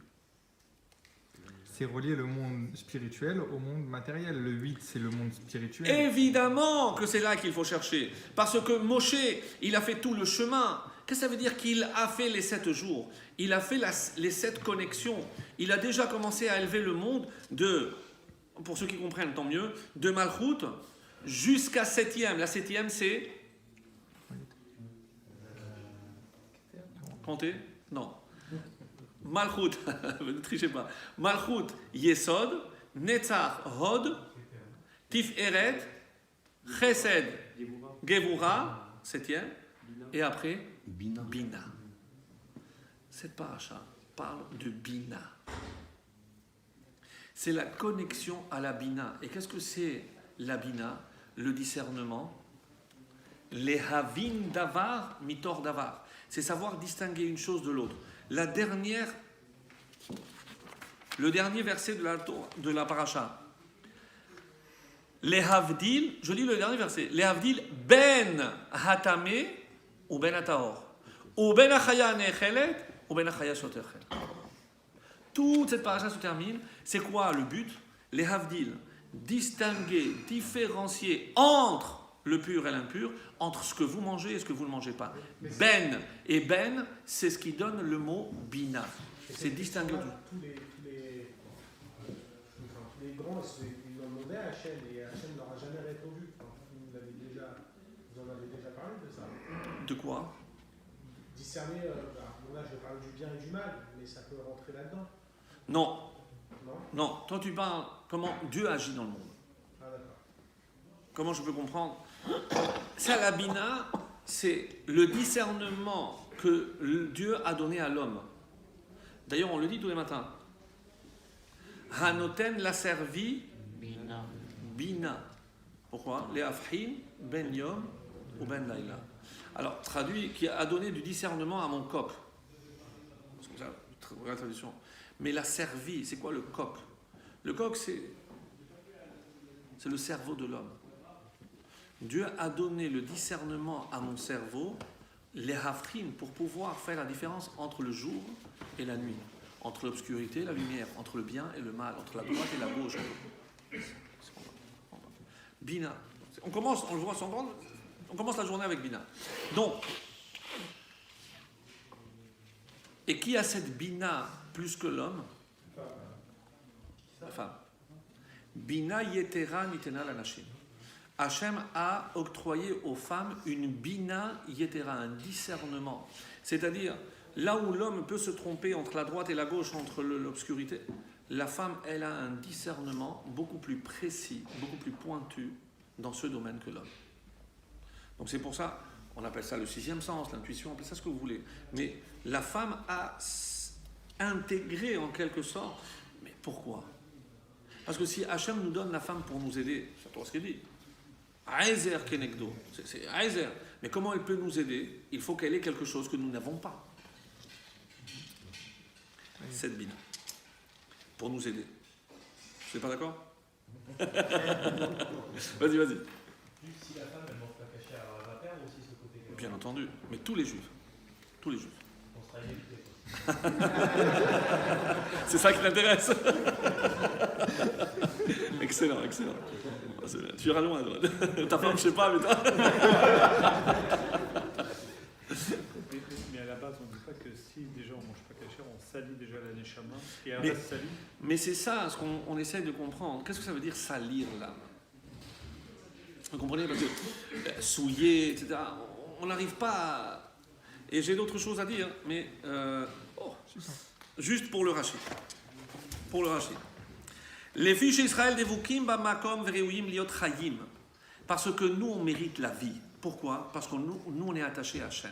C'est relier le monde spirituel au monde matériel. Le 8, c'est le monde spirituel. Évidemment que c'est là qu'il faut chercher. Parce que Moshe, il a fait tout le chemin. Qu'est-ce que ça veut dire qu'il a fait les 7 jours? Il a fait les 7 connexions. Il a déjà commencé à élever le monde pour ceux qui comprennent, tant mieux, de Malchut jusqu'à 7e. La 7e, c'est... Comptez? Non. Malchut, ne trichez pas. Malchut, Yesod, Netzach, Hod, Tiferet, Chesed, Gevura, 7e, et après, Bina. Cette paracha parle de Bina. C'est la connexion à la Bina. Et qu'est-ce que c'est la Bina? Le discernement. Les Havin Davar, Mitor Davar. C'est savoir distinguer une chose de l'autre. Le dernier verset de la paracha. Les Havdil, je lis le dernier verset. Les Havdil ben hatame ou ben atahor. Ou ben achaya nechelet ou ben achaya soterchet. Toute cette paracha se termine. C'est quoi le but? Les Havdil, distinguer, différencier entre le pur et l'impur, entre ce que vous mangez et ce que vous ne mangez pas. Ben et ben, c'est ce qui donne le mot bina. C'est distinguer tous les grands, ils ont demandé à Hachem et Hachem ne leur a jamais répondu. Vous en avez déjà parlé de ça. De quoi? Discerner, là je parle du bien et du mal, mais ça peut rentrer là-dedans. Non. Non. Non. Toi tu parles comment Dieu agit dans le monde. Ah d'accord. Comment je peux comprendre? Ça, la bina, c'est le discernement que Dieu a donné à l'homme. D'ailleurs, on le dit tous les matins. Hanoten l'a servi bina. Pourquoi? Les afhin ben yom ou ben laila. Alors, traduit, qui a donné du discernement à mon coq. C'est comme ça, la traduction. Mais l'a servi, c'est quoi le coq? Le coq, c'est le cerveau de l'homme. Dieu a donné le discernement à mon cerveau, les hafrin, pour pouvoir faire la différence entre le jour et la nuit, entre l'obscurité et la lumière, entre le bien et le mal, entre la droite et la gauche. Bina. On commence la journée avec Bina. Donc, et qui a cette Bina plus que l'homme? La femme. Bina yetera nitena lanashim. Hachem a octroyé aux femmes une bina yetera, un discernement. C'est-à-dire, là où l'homme peut se tromper entre la droite et la gauche, entre l'obscurité, la femme, elle a un discernement beaucoup plus précis, beaucoup plus pointu dans ce domaine que l'homme. Donc c'est pour ça, on appelle ça le 6e sens, l'intuition, appelez ça ce que vous voulez. Mais la femme a intégré en quelque sorte. Mais pourquoi? Parce que si Hachem nous donne la femme pour nous aider, c'est toi ce qu'il dit. Aizer kenegdo, c'est Aizer. Mais comment elle peut nous aider? Il faut qu'elle ait quelque chose que nous n'avons pas. 7 bines. Pour nous aider. Vous n'êtes pas d'accord? Vas-y, vas-y. Si la femme elle mange pas cachère, alors elle va perdre aussi ce côté. Bien entendu. Mais tous les juifs. Tous les juifs. On sera évité. C'est ça qui t'intéresse. Excellent, excellent. Tu iras loin, toi. Ta femme, je sais pas, mais toi. Mais à la base, on ne dit pas que si déjà on ne mange pas cachère, on salit déjà la neshama et elle Mais- reste salie. Mais c'est ça ce qu'on essaie de comprendre. Qu'est-ce que ça veut dire salir l'âme? Vous comprenez? Parce que souiller, etc., on n'arrive pas à... Et j'ai d'autres choses à dire, mais juste pour le Rashi. Pour le Rashi. Les fiches Israël devukim bamakom vereuyim liot chayim. Parce que nous, on mérite la vie. Pourquoi? Parce que nous, on est attachés à Hachem.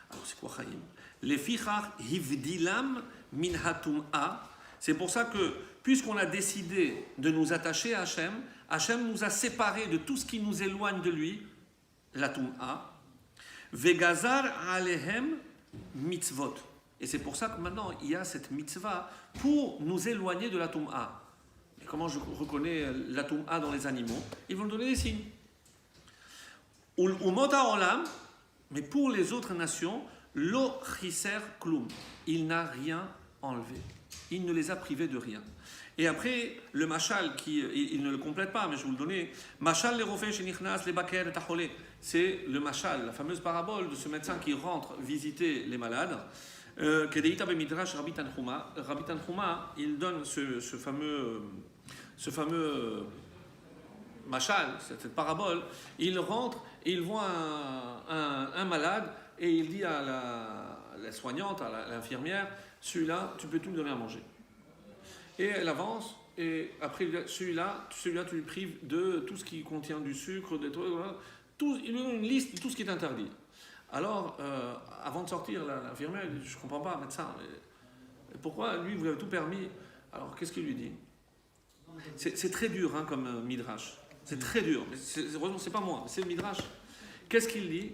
Alors, c'est quoi chayim? Les fichach hivdilam min hatum'a. C'est pour ça que, puisqu'on a décidé de nous attacher à Hachem, Hachem nous a séparés de tout ce qui nous éloigne de lui, la tum'a. Vegazar alehem mitzvot. Et c'est pour ça que maintenant, il y a cette mitzvah pour nous éloigner de la tum'a. Et comment je reconnais la tum'a dans les animaux? Ils vont nous donner des signes. Umot ha'olam, mais pour les autres nations, lo chiser klum. Il n'a rien enlevé. Il ne les a privés de rien. Et après, le machal, il ne le complète pas, mais je vais vous le donner. Machal le rofé shenichnas le baker tacholé. C'est le machal, la fameuse parabole de ce médecin qui rentre visiter les malades. Kedeita bemidrash Rabbi Tanchuma. Rabbi Tanchuma, il donne ce fameux machal, cette parabole. Il rentre et il voit un malade et il dit à la soignante, à l'infirmière, celui-là, tu peux tout me donner à manger. Et elle avance, et après, celui-là, tu lui prives de tout ce qui contient du sucre, des trucs, tout, il lui donne une liste de tout ce qui est interdit. Alors, avant de sortir, l'infirmière, elle dit, je ne comprends pas, médecin, pourquoi lui, vous avez tout permis? Alors, qu'est-ce qu'il lui dit? C'est très dur hein, comme midrash. C'est très dur. Mais heureusement, c'est pas moi, c'est le midrash. Qu'est-ce qu'il dit?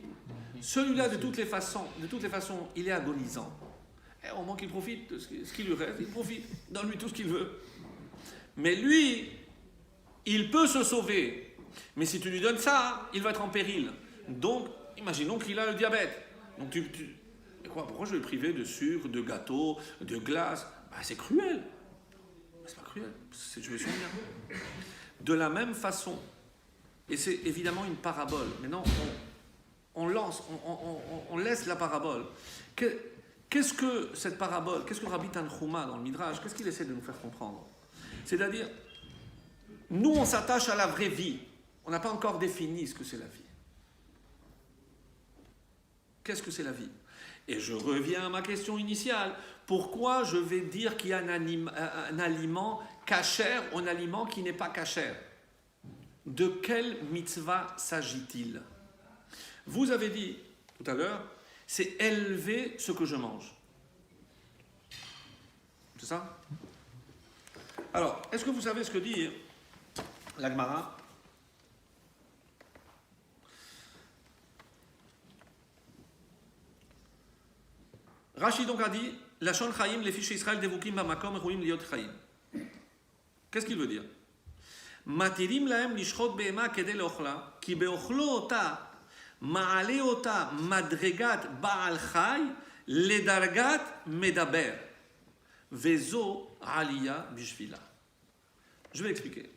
Celui-là, de toutes les façons, il est agonisant. Et au moment qu'il profite de ce qui lui reste, il profite. Donne-lui tout ce qu'il veut. Mais lui, il peut se sauver. Mais si tu lui donnes ça, il va être en péril. Donc, imaginons qu'il a le diabète. Donc, et quoi, pourquoi je vais le priver de sucre, de gâteau, de glace? C'est cruel. C'est pas cruel. Je veux son bien. De la même façon, et c'est évidemment une parabole. Maintenant, on laisse la parabole. Qu'est-ce que cette parabole, qu'est-ce que Rabbi Tanchuma dans le Midrash, qu'est-ce qu'il essaie de nous faire comprendre? C'est-à-dire, nous on s'attache à la vraie vie. On n'a pas encore défini ce que c'est la vie. Qu'est-ce que c'est la vie? Et je reviens à ma question initiale. Pourquoi je vais dire qu'il y a un aliment kasher ou un aliment qui n'est pas kasher? De quelle mitzvah s'agit-il? Vous avez dit tout à l'heure, c'est élever ce que je mange. C'est ça? Alors, est-ce que vous savez ce que dit la Gemara? Rashi donc a dit, Lachon Chaim, les fiches Israël devukim bamakom rouim liot Chaim. Qu'est-ce qu'il veut dire? Matirim lahem lishchot be'ema kedel ochla, ki be'ochlo ota ma'ale ota madregat ba'al chay ledargat medaber vezo aliyah bishvila. Je vais expliquer.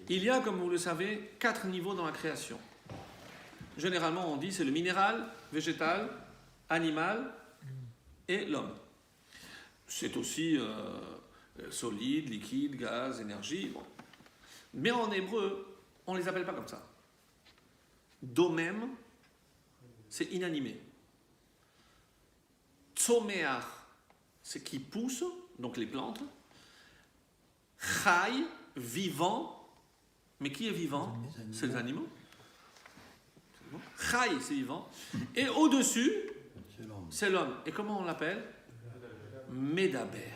Il y a, comme vous le savez, 4 niveaux dans la création. Généralement, on dit c'est le minéral, végétal, animal et l'homme. C'est aussi solide, liquide, gaz, énergie. Bon. Mais en hébreu, on ne les appelle pas comme ça. Domem, c'est inanimé. Tzomeach, c'est qui pousse, donc les plantes. Chai, vivant. Mais qui est vivant? C'est les animaux. Chai, c'est vivant. Et au-dessus, c'est l'homme. Et comment on l'appelle? Médaber.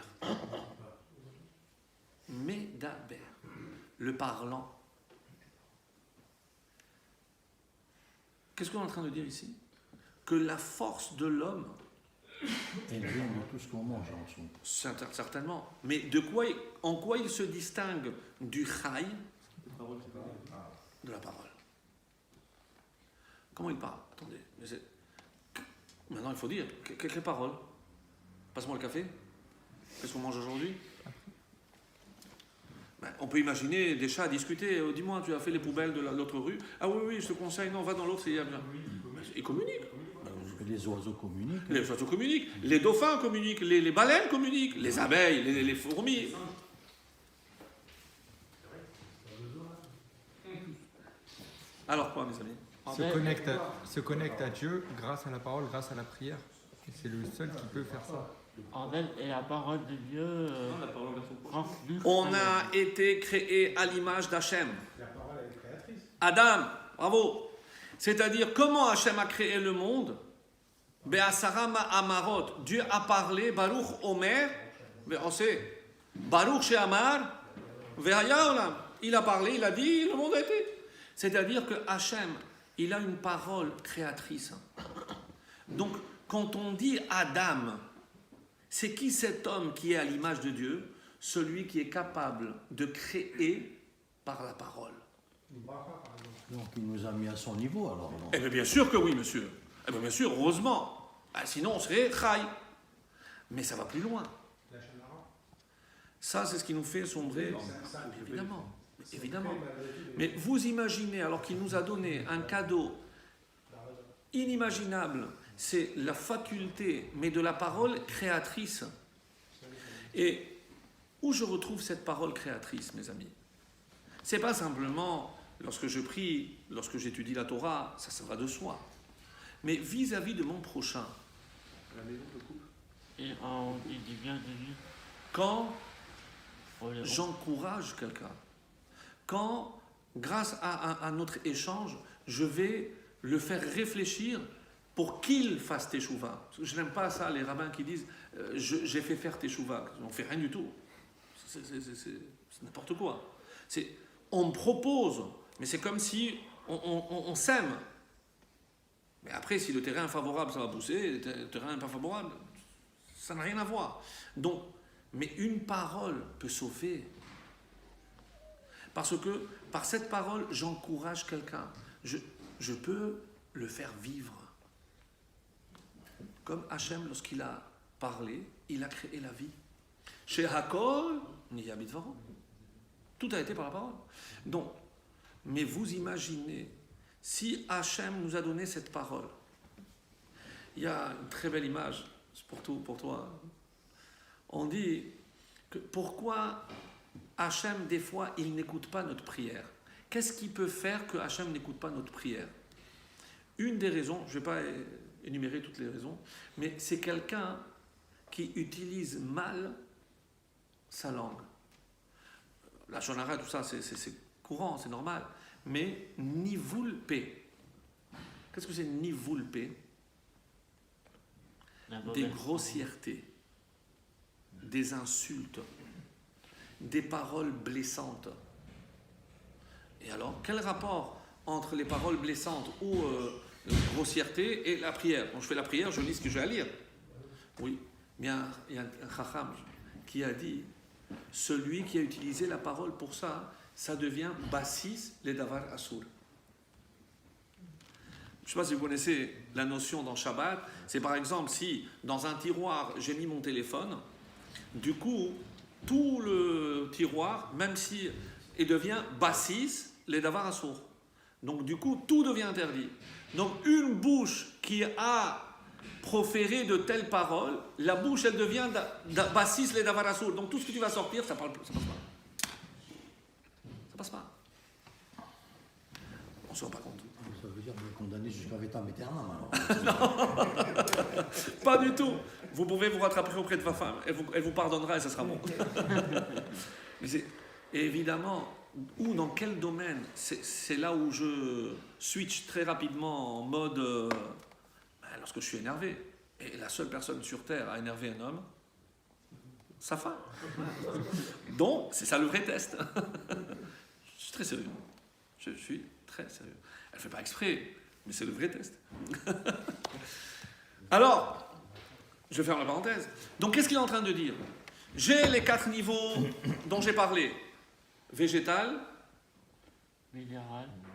Médaber. Le parlant. Qu'est-ce qu'on est en train de dire ici? Que la force de l'homme, Elle vient de tout ce qu'on mange en dessous. Certainement. Mais en quoi il se distingue du chai, de la parole? Comment il parle? Attendez. Maintenant, il faut dire, quelle parole? Passe-moi le café. Qu'est-ce qu'on mange aujourd'hui? On peut imaginer des chats discuter. Dis-moi, tu as fait les poubelles de l'autre rue? Ah oui, je te conseille, non, va dans l'autre, c'est bien. Ils communiquent. Les oiseaux communiquent. Les oiseaux communiquent, les dauphins communiquent, les baleines communiquent, les abeilles, les fourmis. Alors quoi, mes amis? Se connecte à Dieu grâce à la parole, grâce à la prière. Et c'est le seul qui peut faire ça. En elle est la parole de Dieu transmise. On a été créé à l'image d'Hachem. La parole, elle est créatrice. Adam, bravo. C'est-à-dire, comment Hachem a créé le monde? Be'asara Amarot. Dieu a parlé, Baruch Omer, on sait, Baruch She'amar, Ve'haya Olam. Il a parlé, il a dit, le monde a été. C'est-à-dire que Hachem, il a une parole créatrice. Donc, quand on dit Adam, c'est qui cet homme qui est à l'image de Dieu? Celui qui est capable de créer par la parole. Donc il nous a mis à son niveau alors. Non? Eh bien sûr que oui, monsieur. Eh bien sûr, heureusement. Sinon, on serait chai. Mais ça va plus loin. Ça, c'est ce qui nous fait sombrer. Évidemment. Évidemment. Mais vous imaginez, alors qu'il nous a donné un cadeau inimaginable, c'est la faculté, mais de la parole créatrice. Et où je retrouve cette parole créatrice, mes amis? C'est pas simplement lorsque je prie, lorsque j'étudie la Torah, ça va de soi. Mais vis-à-vis de mon prochain. Et on dit du bien de lui. Quand j'encourage quelqu'un, quand, grâce à notre échange, je vais le faire réfléchir pour qu'il fasse teshuva. Je n'aime pas ça, les rabbins qui disent j'ai fait faire teshuva. On ne fait rien du tout. C'est n'importe quoi. On me propose, mais c'est comme si on sème. Mais après, si le terrain est favorable, ça va pousser. Le terrain n'est pas favorable, ça n'a rien à voir. Donc, mais une parole peut sauver. Parce que par cette parole, j'encourage quelqu'un. Je peux le faire vivre. Comme Hachem, lorsqu'il a parlé, il a créé la vie. Chez Hakol, Niya Bidvaron. Tout a été par la parole. Donc, mais vous imaginez, si Hachem nous a donné cette parole, il y a une très belle image, c'est pour toi. On dit que pourquoi Hachem, des fois, il n'écoute pas notre prière. Qu'est-ce qui peut faire que Hachem n'écoute pas notre prière? Une des raisons, je ne vais pas énumérer toutes les raisons, mais c'est quelqu'un qui utilise mal sa langue. La shonara, tout ça, c'est courant, c'est normal. Mais nivulpe. Qu'est-ce que c'est nivulpe? Des grossièretés, des insultes, des paroles blessantes. Et alors, quel rapport entre les paroles blessantes ou grossièreté et la prière? Quand je fais la prière, je lis ce que j'ai à lire. Oui, bien, il y a un chacham qui a dit, celui qui a utilisé la parole pour ça, ça devient bassis les davar asur. Je ne sais pas si vous connaissez la notion dans Shabbat. C'est par exemple si dans un tiroir j'ai mis mon téléphone, du coup tout le tiroir, même si il devient bassis les davar asur. Donc du coup tout devient interdit. Donc une bouche qui a proféré de telles paroles, la bouche elle devient bassis les davar asur. Donc tout ce que tu vas sortir, ça passe pas. Ça passe pas. On ne se rend pas compte. Ça veut dire me condamner jusqu'à vitam aeternam alors. Non, pas du tout. Vous pouvez vous rattraper auprès de votre femme. Elle vous pardonnera et ça sera bon. Mais et évidemment, où, dans quel domaine? C'est là où je switch très rapidement en mode lorsque je suis énervé. Et la seule personne sur Terre à énerver un homme, sa femme. Donc, c'est ça le vrai test. Je suis très sérieux. Je suis très sérieux. Elle ne fait pas exprès, mais c'est le vrai test. Alors, Je ferme la parenthèse. Donc qu'est-ce qu'il est en train de dire? J'ai les 4 niveaux dont j'ai parlé. Végétal,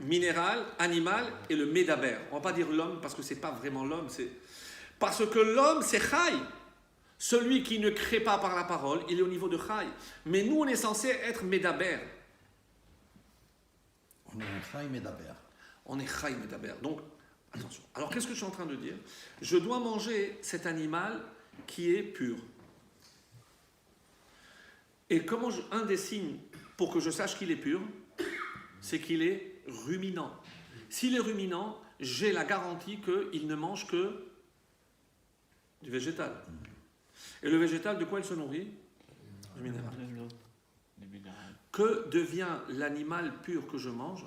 minéral, animal et le médaber. On ne va pas dire l'homme parce que ce n'est pas vraiment l'homme. Parce que l'homme, c'est Chai. Celui qui ne crée pas par la parole, il est au niveau de Chai. Mais nous, on est censé être médaber. On est un Chai Medaber. On est Chai médaber. Donc, attention. Alors, qu'est-ce que je suis en train de dire? Je dois manger cet animal qui est pur. Et un des signes pour que je sache qu'il est pur, c'est qu'il est ruminant. S'il est ruminant, j'ai la garantie qu'il ne mange que du végétal. Et le végétal, de quoi il se nourrit? Du minéral. Que devient l'animal pur que je mange?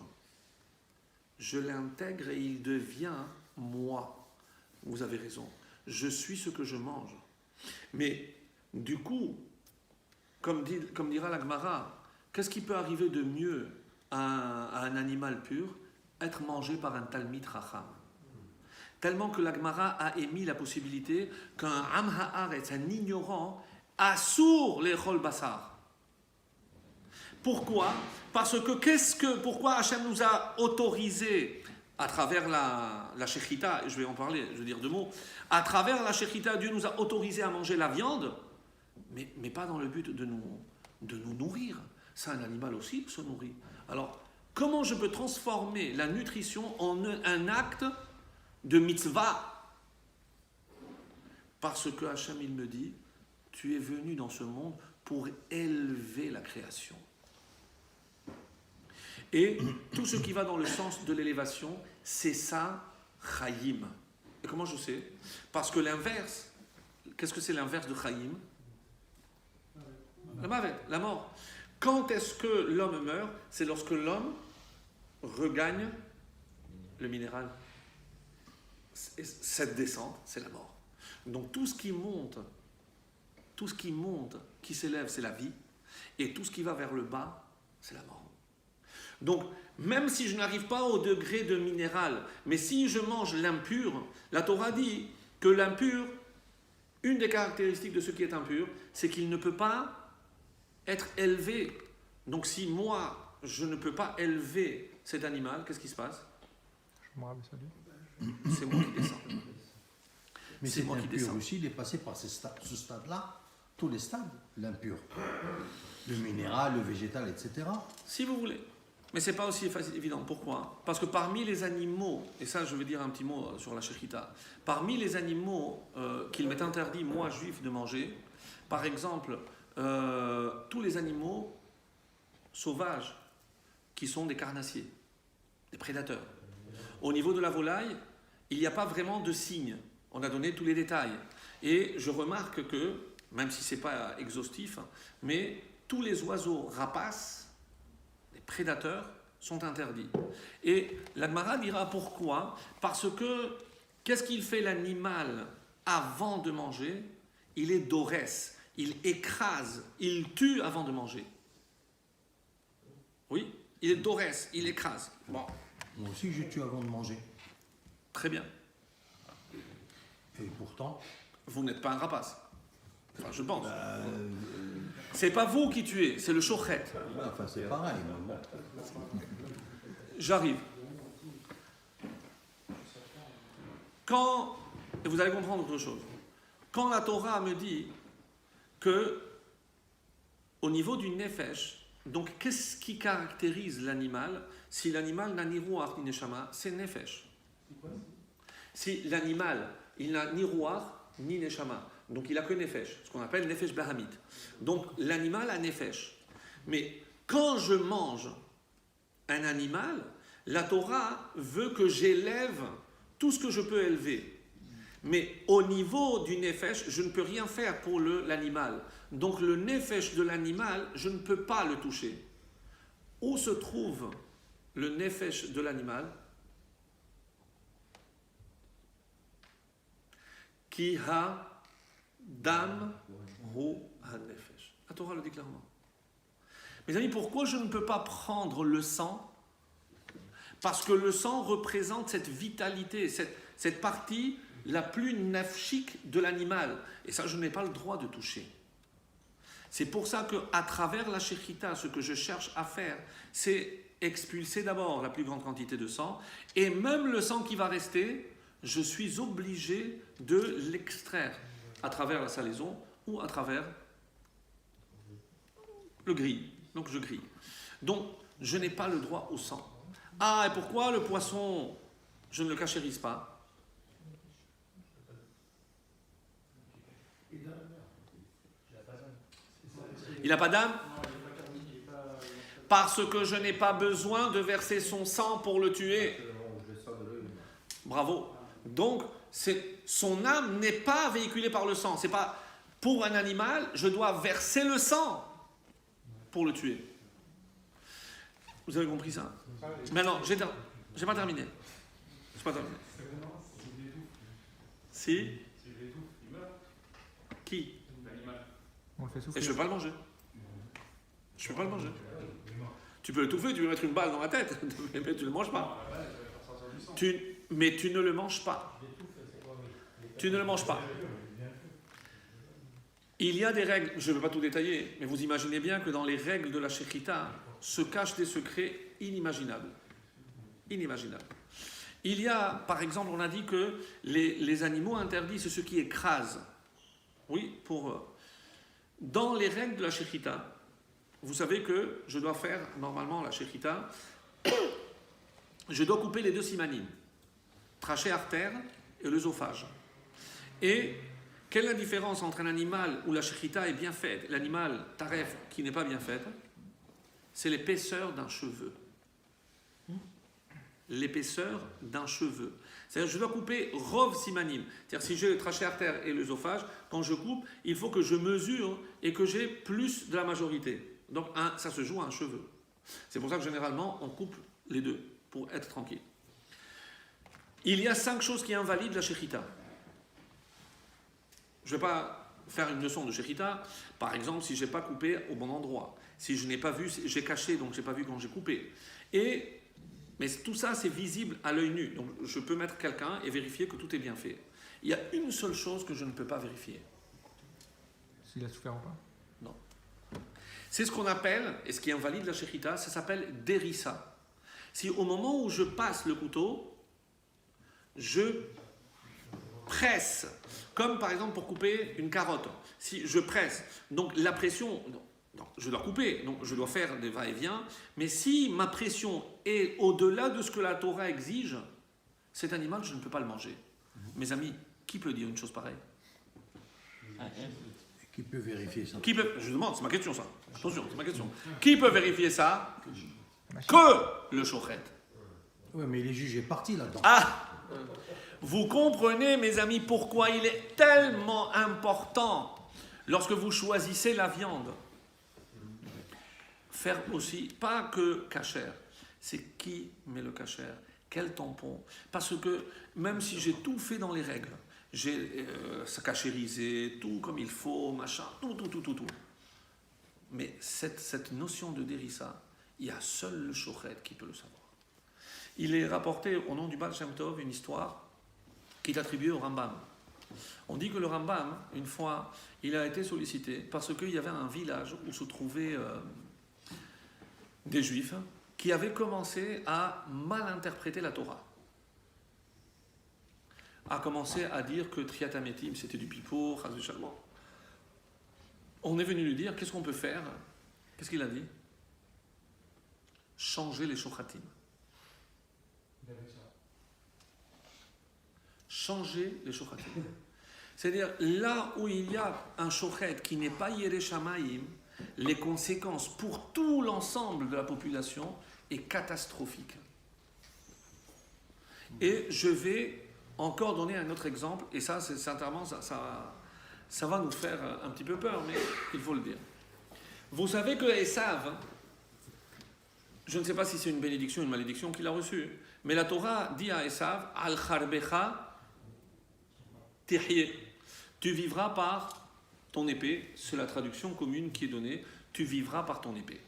Je l'intègre et il devient moi. Vous avez raison. Je suis ce que je mange. Mais du coup, comme dira la Gemara, qu'est-ce qui peut arriver de mieux à un animal pur? Être mangé par un Talmid Chacham. Tellement que la Gemara a émis la possibilité qu'un Am Haaretz, un ignorant, assour les chol basar. Pourquoi? Parce que pourquoi Hachem nous a autorisé, à travers la Shechita, je vais en parler, je vais dire 2 mots, à travers la Shechita, Dieu nous a autorisé à manger la viande, mais pas dans le but de nous nourrir. C'est un animal aussi qui se nourrit. Alors, comment je peux transformer la nutrition en un acte de mitzvah? Parce que Hachem, il me dit, tu es venu dans ce monde pour élever la création. Et tout ce qui va dans le sens de l'élévation, c'est ça, Chaim. Et comment je sais? Parce que l'inverse, qu'est-ce que c'est l'inverse de Chaim? La mavet, la mort. Quand est-ce que l'homme meurt? C'est lorsque l'homme regagne le minéral. Cette descente, c'est la mort. Donc tout ce qui monte, qui s'élève, c'est la vie. Et tout ce qui va vers le bas, c'est la mort. Donc, même si je n'arrive pas au degré de minéral, mais si je mange l'impur, la Torah dit que l'impur, une des caractéristiques de ce qui est impur, c'est qu'il ne peut pas être élevé. Donc si moi, je ne peux pas élever cet animal, qu'est-ce qui se passe? C'est moi qui descends. Mais c'est impur aussi, il est passé par ce stade-là, tous les stades, l'impur. Le minéral, le végétal, etc. Si vous voulez. Mais ce n'est pas aussi évident. Pourquoi? Parce que parmi les animaux, et ça je vais dire un petit mot sur la Shechita, parmi les animaux qu'il m'est interdit, moi juif, de manger, par exemple, tous les animaux sauvages qui sont des carnassiers, des prédateurs. Au niveau de la volaille, il n'y a pas vraiment de signes. On a donné tous les détails. Et je remarque que, même si ce n'est pas exhaustif, mais tous les oiseaux rapaces, les prédateurs, sont interdits. Et la Gemara dira pourquoi. Parce que, qu'est-ce qu'il fait l'animal avant de manger? Il est dorès, il écrase, il tue avant de manger. Oui, il est dorès, il écrase. Bon. Moi aussi, je tue avant de manger. Très bien. Et pourtant... Vous n'êtes pas un rapace. Enfin, je pense. C'est pas vous qui tuez, c'est le shochet. Enfin, c'est pareil. Mais bon. J'arrive. Et vous allez comprendre autre chose. Quand la Torah me dit que, au niveau du nefesh, donc qu'est-ce qui caractérise l'animal? Si l'animal n'a ni ruach ni neshama, c'est nefesh. Si l'animal, il n'a ni ruach ni neshama, donc il n'a que nefesh, ce qu'on appelle nefesh bahamit. Donc l'animal a nefesh. Mais quand je mange un animal, la Torah veut que j'élève tout ce que je peux élever. Mais au niveau du nefesh, je ne peux rien faire pour l'animal. Donc le nefesh de l'animal, je ne peux pas le toucher. Où se trouve le nefesh de l'animal? Ki ha dam hu ha nefesh. La Torah le dit clairement. Mes amis, pourquoi je ne peux pas prendre le sang? Parce que le sang représente cette vitalité, cette partie la plus nafchique de l'animal. Et ça, je n'ai pas le droit de toucher. C'est pour ça qu'à travers la shechita, ce que je cherche à faire, c'est expulser d'abord la plus grande quantité de sang, et même le sang qui va rester, je suis obligé de l'extraire à travers la salaison ou à travers le grille. Donc je grille. Donc je n'ai pas le droit au sang. Ah, et pourquoi le poisson, je ne le cachérise pas? Il n'a pas d'âme? Parce que je n'ai pas besoin de verser son sang pour le tuer. Bravo. Donc, son âme n'est pas véhiculée par le sang. C'est pas pour un animal, je dois verser le sang pour le tuer. Vous avez compris ça? Maintenant, j'ai pas terminé. J'ai pas terminé. Si? Qui? On le fait Et souffler. je ne peux pas le manger. Je ne peux pas le manger. Tu peux l'étouffer, tu peux mettre une balle dans la tête, mais tu ne le manges pas. Mais tu ne le manges pas. Tu ne le manges pas. Il y a des règles, je ne veux pas tout détailler, mais vous imaginez bien que dans les règles de la shechita se cachent des secrets inimaginables. Inimaginables. Il y a, par exemple, on a dit que les animaux interdits, c'est ceux qui écrasent. Oui, dans les règles de la shechita, vous savez que je dois faire, normalement, la shechita, je dois couper les deux simanim, trachée artère et l'œsophage. Et quelle est la différence entre un animal où la shechita est bien faite et l'animal taref qui n'est pas bien faite? C'est l'épaisseur d'un cheveu. L'épaisseur d'un cheveu. C'est-à-dire je dois couper rov simanim. C'est-à-dire si j'ai le trachée artère et l'œsophage, quand je coupe, il faut que je mesure et que j'ai plus de la majorité. Donc ça se joue à un cheveu. C'est pour ça que généralement on coupe les deux pour être tranquille. Il y a 5 choses qui invalident la shechita. Je ne vais pas faire une leçon de shechita. Par exemple, si je n'ai pas coupé au bon endroit, si je n'ai pas vu, j'ai caché donc je n'ai pas vu quand j'ai coupé. Mais tout ça c'est visible à l'œil nu. Donc je peux mettre quelqu'un et vérifier que tout est bien fait. Il y a une seule chose que je ne peux pas vérifier. S'il a souffert ou pas? Non. C'est ce qu'on appelle, et ce qui invalide la shechita, ça s'appelle derissa. Si au moment où je passe le couteau, je presse, comme par exemple pour couper une carotte. Si je presse, donc la pression, non, je dois couper, donc je dois faire des va-et-vient, mais si ma pression est au-delà de ce que la Torah exige, cet animal, je ne peux pas le manger. Mes amis, qui peut dire une chose pareille? Qui peut vérifier ça? Je demande, c'est ma question ça. Attention, c'est ma question. Qui peut vérifier ça? Que le shochet. Oui, mais il est jugé parti là-dedans. Ah! Vous comprenez, mes amis, pourquoi il est tellement important, lorsque vous choisissez la viande, faire aussi, pas que kasher, c'est qui met le kasher, quel tampon. Parce que même si j'ai tout fait dans les règles, j'ai kashérisé, tout comme il faut, machin, tout. Mais cette notion de derissa, il y a seul le shochet qui peut le savoir. Il est rapporté au nom du Baal Shem Tov une histoire qui est attribuée au Rambam. On dit que le Rambam, une fois, il a été sollicité parce qu'il y avait un village où se trouvaient des Juifs qui avaient commencé à mal interpréter la Torah. A commencé à dire que Triat Hametim c'était du pipeau, Chas v'Shalom. On est venu lui dire qu'est-ce qu'on peut faire. Qu'est-ce qu'il a dit? Changer les shochatim. Changer les shochatim. C'est-à-dire, là où il y a un shochet qui n'est pas Yere Shamayim, les conséquences pour tout l'ensemble de la population est catastrophique. Et je vais encore donner un autre exemple, et ça, c'est sincèrement, ça va nous faire un petit peu peur, mais il faut le dire. Vous savez que Esav, je ne sais pas si c'est une bénédiction ou une malédiction qu'il a reçue, mais la Torah dit à Esav, Al-Kharbecha Tihye, tu vivras par ton épée, c'est la traduction commune qui est donnée, tu vivras par ton épée.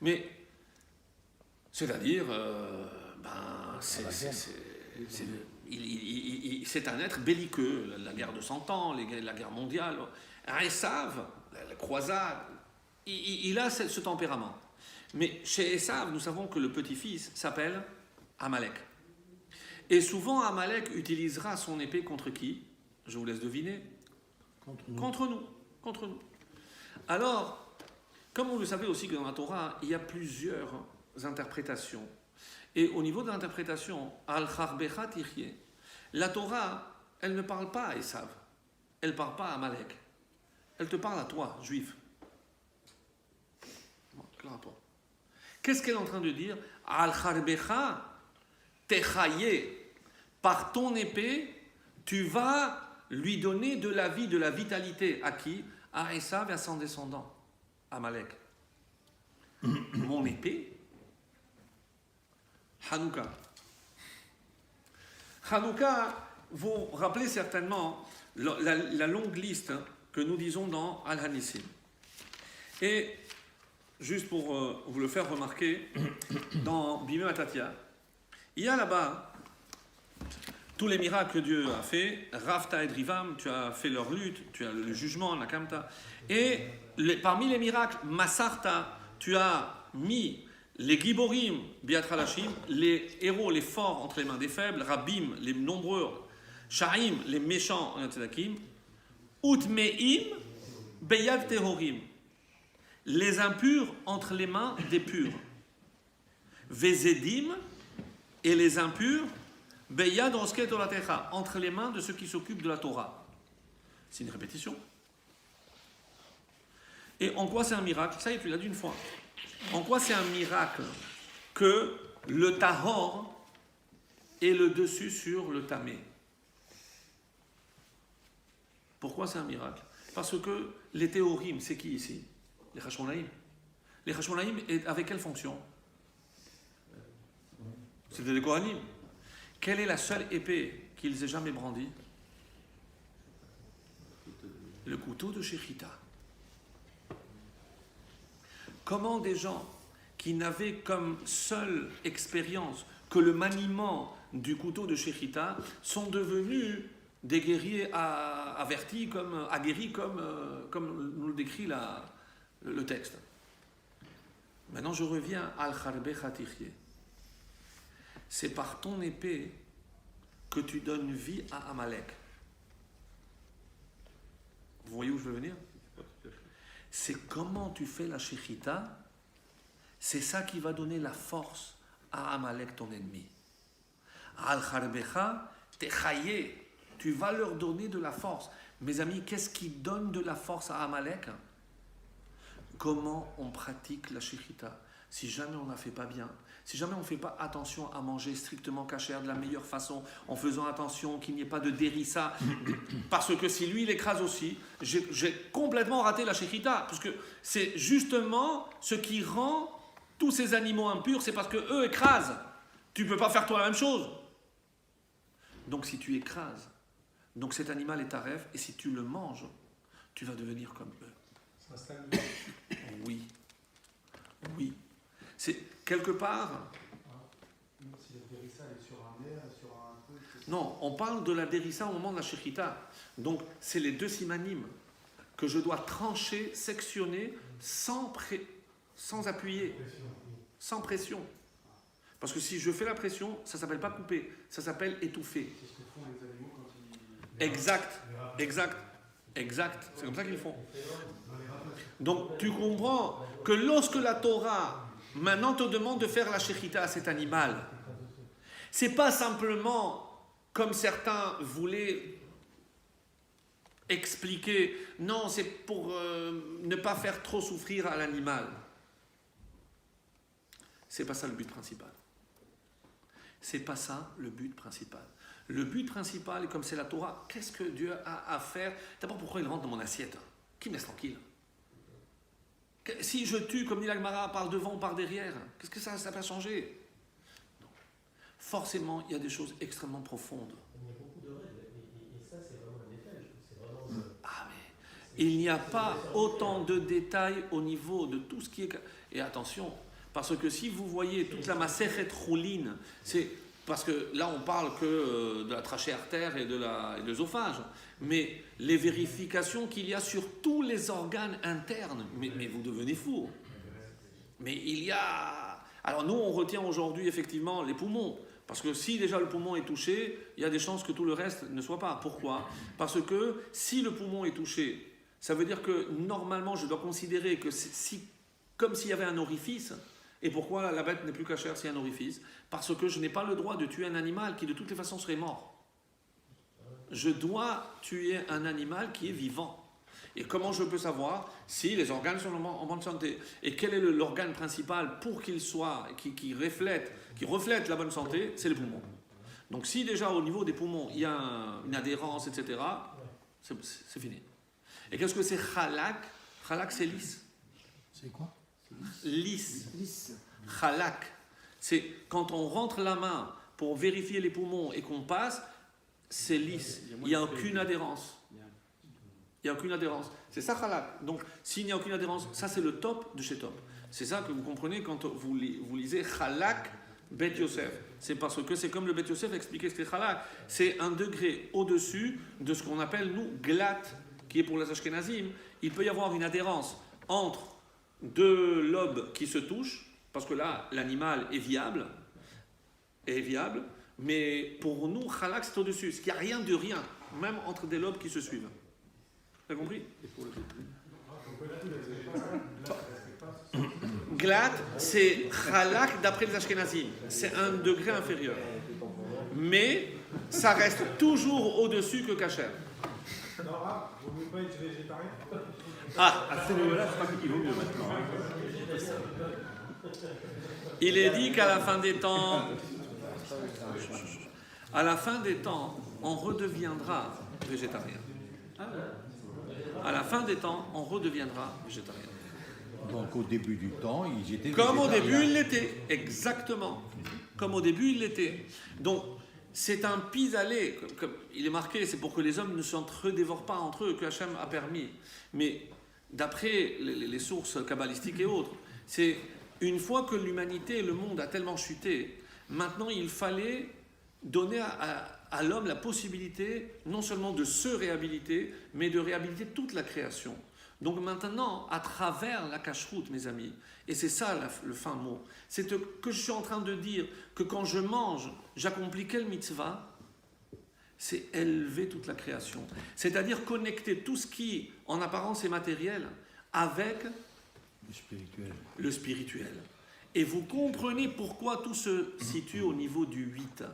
Mais, c'est-à-dire, c'est un être belliqueux, la guerre de 100 ans, la guerre mondiale. Esav, la croisade, il a ce tempérament. Mais chez Esav, nous savons que le petit-fils s'appelle Amalek. Et souvent, Amalek utilisera son épée contre qui? Je vous laisse deviner. Contre nous. Alors, comme vous le savez aussi que dans la Torah, il y a plusieurs interprétations. Et au niveau de l'interprétation, Al-Kharbecha Tichye, la Torah, elle ne parle pas à Esav. Elle ne parle pas à Amalek. Elle te parle à toi, juif. Bon, clair à toi. Qu'est-ce qu'elle est en train de dire? Al-Kharbecha Techaye. Par ton épée, tu vas lui donner de la vie, de la vitalité. À qui? À Esav et à son descendant, Amalek. Mon épée? Hanouka. Hanouka, vous rappelez certainement la longue liste que nous disons dans Al-Hanissim. Et, juste pour vous le faire remarquer, dans Bimé Matatia, il y a là-bas tous les miracles que Dieu a fait. Rafta et Drivam, tu as fait leur lutte, tu as le jugement, la Kamta. Et parmi les miracles, Masarta, tu as mis les Giborim, Biatralashim, les héros, les forts entre les mains des faibles, Rabim, les nombreux, Sha'im, les méchants en Tzadakim, Utmeim, Beyad Tehorim, les impurs entre les mains des purs, Vezedim, et les impurs, Beyad Rosket Olatecha, entre les mains de ceux qui s'occupent de la Torah. C'est une répétition. Et en quoi c'est un miracle? Ça y est, tu l'as dit une fois. En quoi c'est un miracle que le tahor est le dessus sur le tamé? Pourquoi c'est un miracle? Parce que les théorim, c'est qui ici? Les Hashmonaïm. Les Hashmonaïm, avec quelle fonction? C'était des Kohanim. Quelle est la seule épée qu'ils aient jamais brandie? Le couteau de Shechita. Comment des gens qui n'avaient comme seule expérience que le maniement du couteau de Shechita sont devenus des guerriers avertis, aguerris, comme nous le décrit le texte. Maintenant, je reviens à Al-Kharbecha Tichye. C'est par ton épée que tu donnes vie à Amalek. Vous voyez où je veux venir? C'est comment tu fais la Shechita, c'est ça qui va donner la force à Amalek, ton ennemi. Al-Kharbecha Techaye, tu vas leur donner de la force. Mes amis, qu'est-ce qui donne de la force à Amalek? Comment on pratique la Shechita? Si jamais on ne la fait pas bien, si jamais on ne fait pas attention à manger strictement kasher de la meilleure façon, en faisant attention qu'il n'y ait pas de dérissa, parce que si lui il écrase aussi, j'ai complètement raté la shechita, parce que c'est justement ce qui rend tous ces animaux impurs, c'est parce que eux écrasent. Tu ne peux pas faire toi la même chose. Donc si tu écrases, donc cet animal est ta rêve, et si tu le manges, tu vas devenir comme eux. C'est un stade. Oui. Oui. C'est quelque part. Si la dérissa est sur un nerf, sur un truc. Non, on parle de la dérissa au moment de la shechita. Donc, c'est les deux simanim que je dois trancher, sectionner, sans appuyer, sans pression. Parce que si je fais la pression, ça ne s'appelle pas couper, ça s'appelle étouffer. C'est ce que font les animaux quand ils. Exact. C'est comme ça qu'ils font. Donc, tu comprends que lorsque la Torah maintenant te demande de faire la shechita à cet animal, c'est pas simplement comme certains voulaient expliquer, non, c'est pour ne pas faire trop souffrir à l'animal. C'est pas ça le but principal. C'est pas ça le but principal. Le but principal, comme c'est la Torah, qu'est-ce que Dieu a à faire? D'abord, pourquoi il rentre dans mon assiette? Qui me laisse tranquille? Si je tue, comme dit la Gemara, par devant ou par derrière, qu'est-ce que ça va changer? Non. Forcément, il y a des choses extrêmement profondes. Il y a beaucoup de règles, et ça, c'est vraiment un détail. C'est vraiment. Ah, mais il n'y a pas autant de détails au niveau de tout ce qui est. Et attention, parce que si vous voyez toute la Masechet Choulin, c'est parce que là on parle que de la trachée artère et de l'œsophage, mais les vérifications qu'il y a sur tous les organes internes, mais vous devenez fou. Mais il y a... Alors nous on retient aujourd'hui effectivement les poumons, parce que si déjà le poumon est touché, il y a des chances que tout le reste ne soit pas. Pourquoi? Parce que si le poumon est touché, ça veut dire que normalement je dois considérer que comme s'il y avait un orifice. Et pourquoi la bête n'est plus cachère s'il y a un orifice? Parce que je n'ai pas le droit de tuer un animal qui de toutes les façons serait mort. Je dois tuer un animal qui est vivant. Et comment je peux savoir si les organes sont en bonne santé? Et quel est l'organe principal pour qu'il soit, qui reflète la bonne santé? C'est le poumon. Donc si déjà au niveau des poumons il y a une adhérence, etc., c'est fini. Et qu'est-ce que c'est khalak? Khalak, c'est lisse. C'est quoi? Lisse. Khalak. C'est quand on rentre la main pour vérifier les poumons et qu'on passe, c'est lisse. Il n'y a aucune adhérence. Il n'y a aucune adhérence. C'est ça khalak. Donc s'il n'y a aucune adhérence, ça c'est le top de chez top. C'est ça que vous comprenez quand vous lisez khalak Bet Yosef. C'est parce que c'est comme le Bet Yosef expliquait ce qu'est khalak. C'est un degré au-dessus de ce qu'on appelle nous glat, qui est pour les Ashkenazim. Il peut y avoir une adhérence entre deux lobes qui se touchent, parce que là, l'animal est viable, mais pour nous, khalak, c'est au-dessus. Il n'y a rien de rien, même entre des lobes qui se suivent. Vous avez compris? Glat, c'est khalak d'après les Ashkenazim. C'est un degré inférieur. Mais ça reste toujours au-dessus que kasher. Non, vous ne pouvez pas être végétarien? À ce niveau-là, je crois qu'il vaut mieux maintenant. Il est dit qu'à la fin des temps, on redeviendra végétarien. À la fin des temps, on redeviendra végétarien. Donc au début du temps, ils étaient Comme au végétariens. début, il l'était. Exactement. Comme au début, il l'était. Donc, c'est un pis-aller. Comme il est marqué, c'est pour que les hommes ne s'entre-dévorent pas entre eux, que Hachem a permis. Mais d'après les sources kabbalistiques et autres, c'est une fois que l'humanité et le monde a tellement chuté, maintenant il fallait donner à l'homme la possibilité non seulement de se réhabiliter, mais de réhabiliter toute la création. Donc maintenant, à travers la cacheroute, mes amis, et c'est ça le fin mot, c'est que je suis en train de dire que quand je mange, j'accomplis quelle mitzvah? C'est élever toute la création. C'est-à-dire connecter tout ce qui, en apparence, est matériel avec le spirituel. Et vous comprenez pourquoi tout se situe au niveau du 8.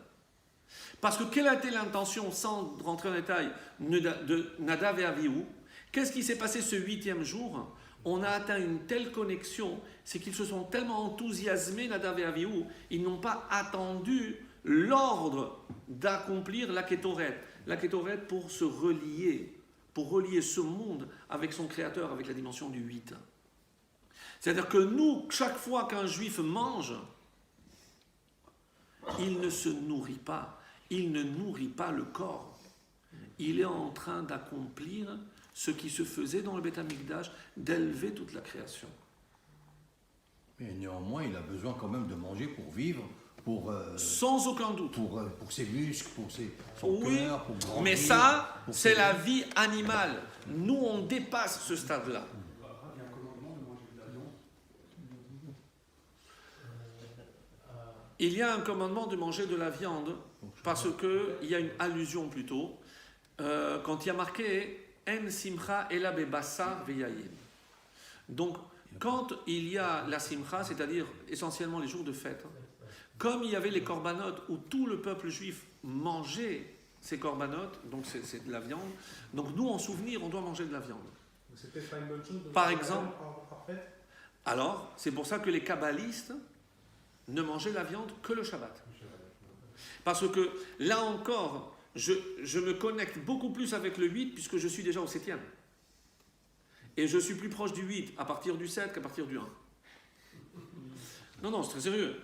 Parce que quelle a été l'intention, sans rentrer en détail, de Nadav et Avihu? Qu'est-ce qui s'est passé ce 8e jour? On a atteint une telle connexion, c'est qu'ils se sont tellement enthousiasmés, Nadav et Avihu, ils n'ont pas attendu l'ordre d'accomplir la Kétoret. La Kétoret pour se relier, pour relier ce monde avec son Créateur, avec la dimension du 8. C'est-à-dire que nous, chaque fois qu'un juif mange, il ne se nourrit pas, il ne nourrit pas le corps. Il est en train d'accomplir ce qui se faisait dans le Beth Amikdash, d'élever toute la création. Mais néanmoins, il a besoin quand même de manger pour vivre, sans aucun doute. Pour ses muscles, pour son cœur, pour grandir. Mais ça, c'est la vie animale. Nous, on dépasse ce stade-là. Il y a un commandement de manger de la viande, parce qu'il y a une allusion plutôt, quand il y a marqué En simcha ela bebassar veyayim. Donc, quand il y a la simcha, c'est-à-dire essentiellement les jours de fête, comme il y avait les corbanotes où tout le peuple juif mangeait ces corbanotes, donc c'est de la viande, donc nous, en souvenir, on doit manger de la viande. C'est peut-être pas une bonne chose de Par exemple, en fait. Alors, c'est pour ça que les kabbalistes ne mangeaient la viande que le Shabbat. Parce que là encore, je me connecte beaucoup plus avec le 8 puisque je suis déjà au 7e. Et je suis plus proche du 8 à partir du 7 qu'à partir du 1. Non, c'est très sérieux.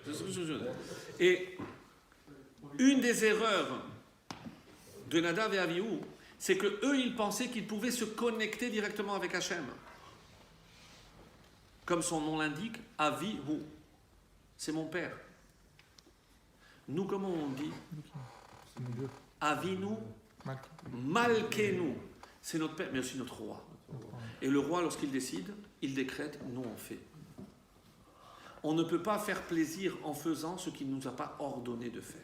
Et une des erreurs de Nadav et Avihu, c'est que eux, ils pensaient qu'ils pouvaient se connecter directement avec Hachem. Comme son nom l'indique, Avihu. C'est mon père. Nous, comment on dit? C'est mon Dieu. Avinu Mal. Malkenu. C'est notre père, mais aussi notre roi. Et le roi, lorsqu'il décide, il décrète, nous on fait. On ne peut pas faire plaisir en faisant ce qu'il ne nous a pas ordonné de faire.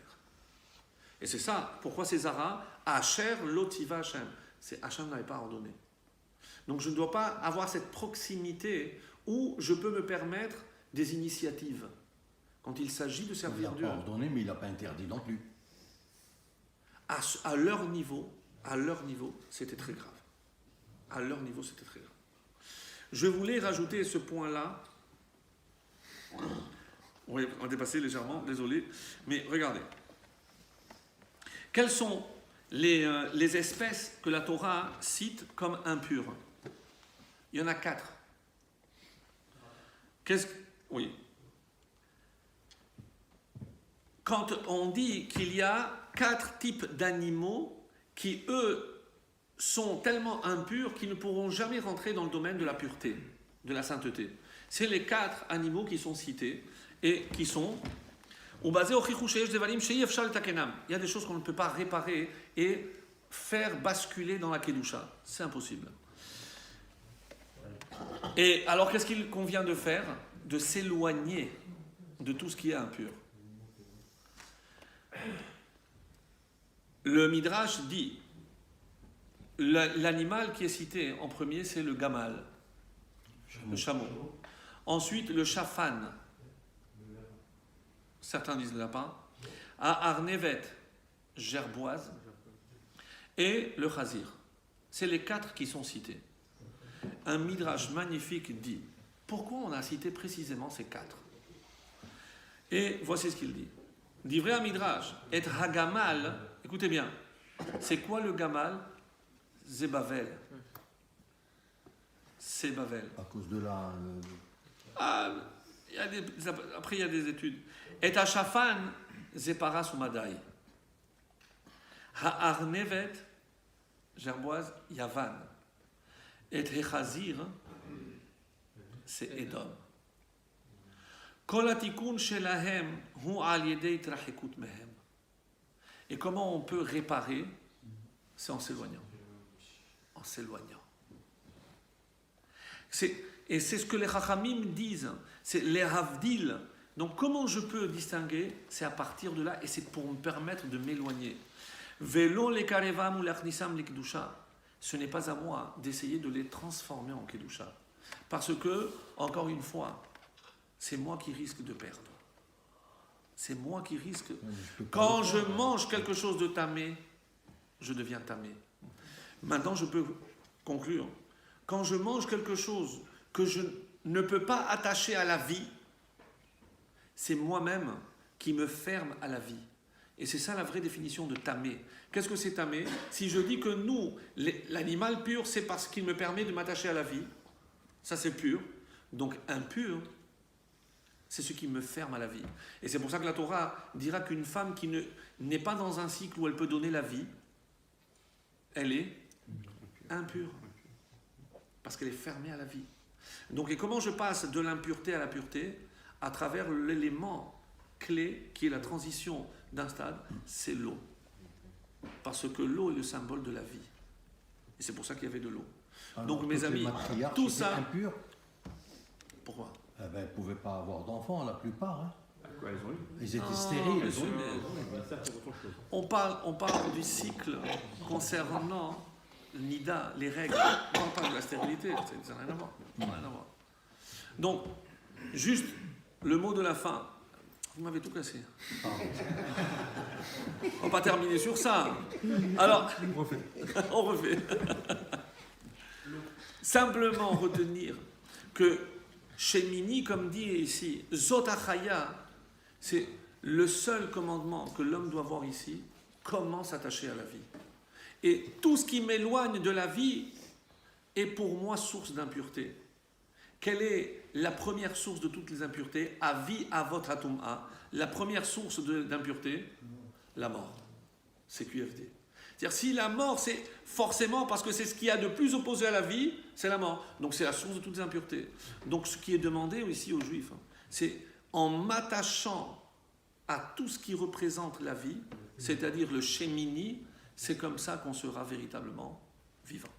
Et c'est ça, pourquoi c'est Zara, Asher Lotiva Hashem. C'est Hashem n'avait pas ordonné. Donc je ne dois pas avoir cette proximité où je peux me permettre des initiatives. Quand il s'agit de servir Dieu. Il n'a pas ordonné, mais il n'a pas interdit non plus. À leur niveau, c'était très grave. À leur niveau, c'était très grave. Je voulais rajouter ce point-là. Oui, on a dépassé légèrement, désolé. Mais regardez. Quelles sont les espèces que la Torah cite comme impures? Il y en a 4. Oui. Quand on dit qu'il y a 4 types d'animaux qui, eux, sont tellement impurs qu'ils ne pourront jamais rentrer dans le domaine de la pureté, de la sainteté. C'est les 4 animaux qui sont cités et qui sont... Il y a des choses qu'on ne peut pas réparer et faire basculer dans la Kedusha. C'est impossible. Et alors, qu'est-ce qu'il convient de faire? De s'éloigner de tout ce qui est impur. Le Midrash dit, l'animal qui est cité en premier, c'est le gamal, le chameau. Ensuite, le chafan. Certains disent le lapin. À Arnevet, gerboise. Et le chazir. C'est les 4 qui sont cités. Un Midrash magnifique dit, pourquoi on a cité précisément ces 4? Et voici ce qu'il dit. Divrei Midrash, et Hagamal, écoutez bien, c'est quoi le gamal? Zebavel. C'est Bavel. À cause de la... Après, il y a des études. Et Hachafan, Zeparas ou Madaï. Ha'arnevet, gerboise, Yavan. Et Hechazir, c'est Edom. Et comment on peut réparer? C'est en s'éloignant. En s'éloignant. Et c'est ce que les Chachamim disent. C'est les Havdil. Donc comment je peux distinguer? C'est à partir de là et c'est pour me permettre de m'éloigner. Velo le karevam ou l'achnisam le kedusha. Ce n'est pas à moi d'essayer de les transformer en kedusha. Parce que, encore une fois, c'est moi qui risque de perdre. C'est moi qui risque. Quand je mange quelque chose de tamé, je deviens tamé. Maintenant, je peux conclure. Quand je mange quelque chose que je ne peux pas attacher à la vie, c'est moi-même qui me ferme à la vie. Et c'est ça la vraie définition de tamé. Qu'est-ce que c'est tamé? Si je dis que nous, l'animal pur, c'est parce qu'il me permet de m'attacher à la vie, ça c'est pur. Donc impur, c'est ce qui me ferme à la vie. Et c'est pour ça que la Torah dira qu'une femme qui n'est pas dans un cycle où elle peut donner la vie, elle est impure. Parce qu'elle est fermée à la vie. Donc, et comment je passe de l'impureté à la pureté? À travers l'élément clé qui est la transition d'un stade, c'est l'eau. Parce que l'eau est le symbole de la vie. Et c'est pour ça qu'il y avait de l'eau. Donc, mes amis, tout ça... impur. Pourquoi? Eh ben, ils ne pouvaient pas avoir d'enfants, la plupart. Hein. Quoi, ils ont eu? Ils étaient stériles. On parle du cycle concernant le nida, les règles. On parle de la stérilité, ça n'a rien à voir. Donc, juste le mot de la fin. Vous m'avez tout cassé. On va pas terminer sur ça. Alors, on refait. Simplement retenir que chez Mini, comme dit ici, Zotachaya, c'est le seul commandement que l'homme doit voir ici, comment s'attacher à la vie. Et tout ce qui m'éloigne de la vie est pour moi source d'impureté. Quelle est la première source de toutes les impuretés? Avi avot hatum'a. La première source d'impureté, la mort. C'est QFD. C'est-à-dire, si la mort, c'est forcément parce que c'est ce qu'il y a de plus opposé à la vie, c'est la mort. Donc c'est la source de toutes les impuretés. Donc ce qui est demandé ici aux Juifs, c'est en m'attachant à tout ce qui représente la vie, c'est-à-dire le Shemini, c'est comme ça qu'on sera véritablement vivant.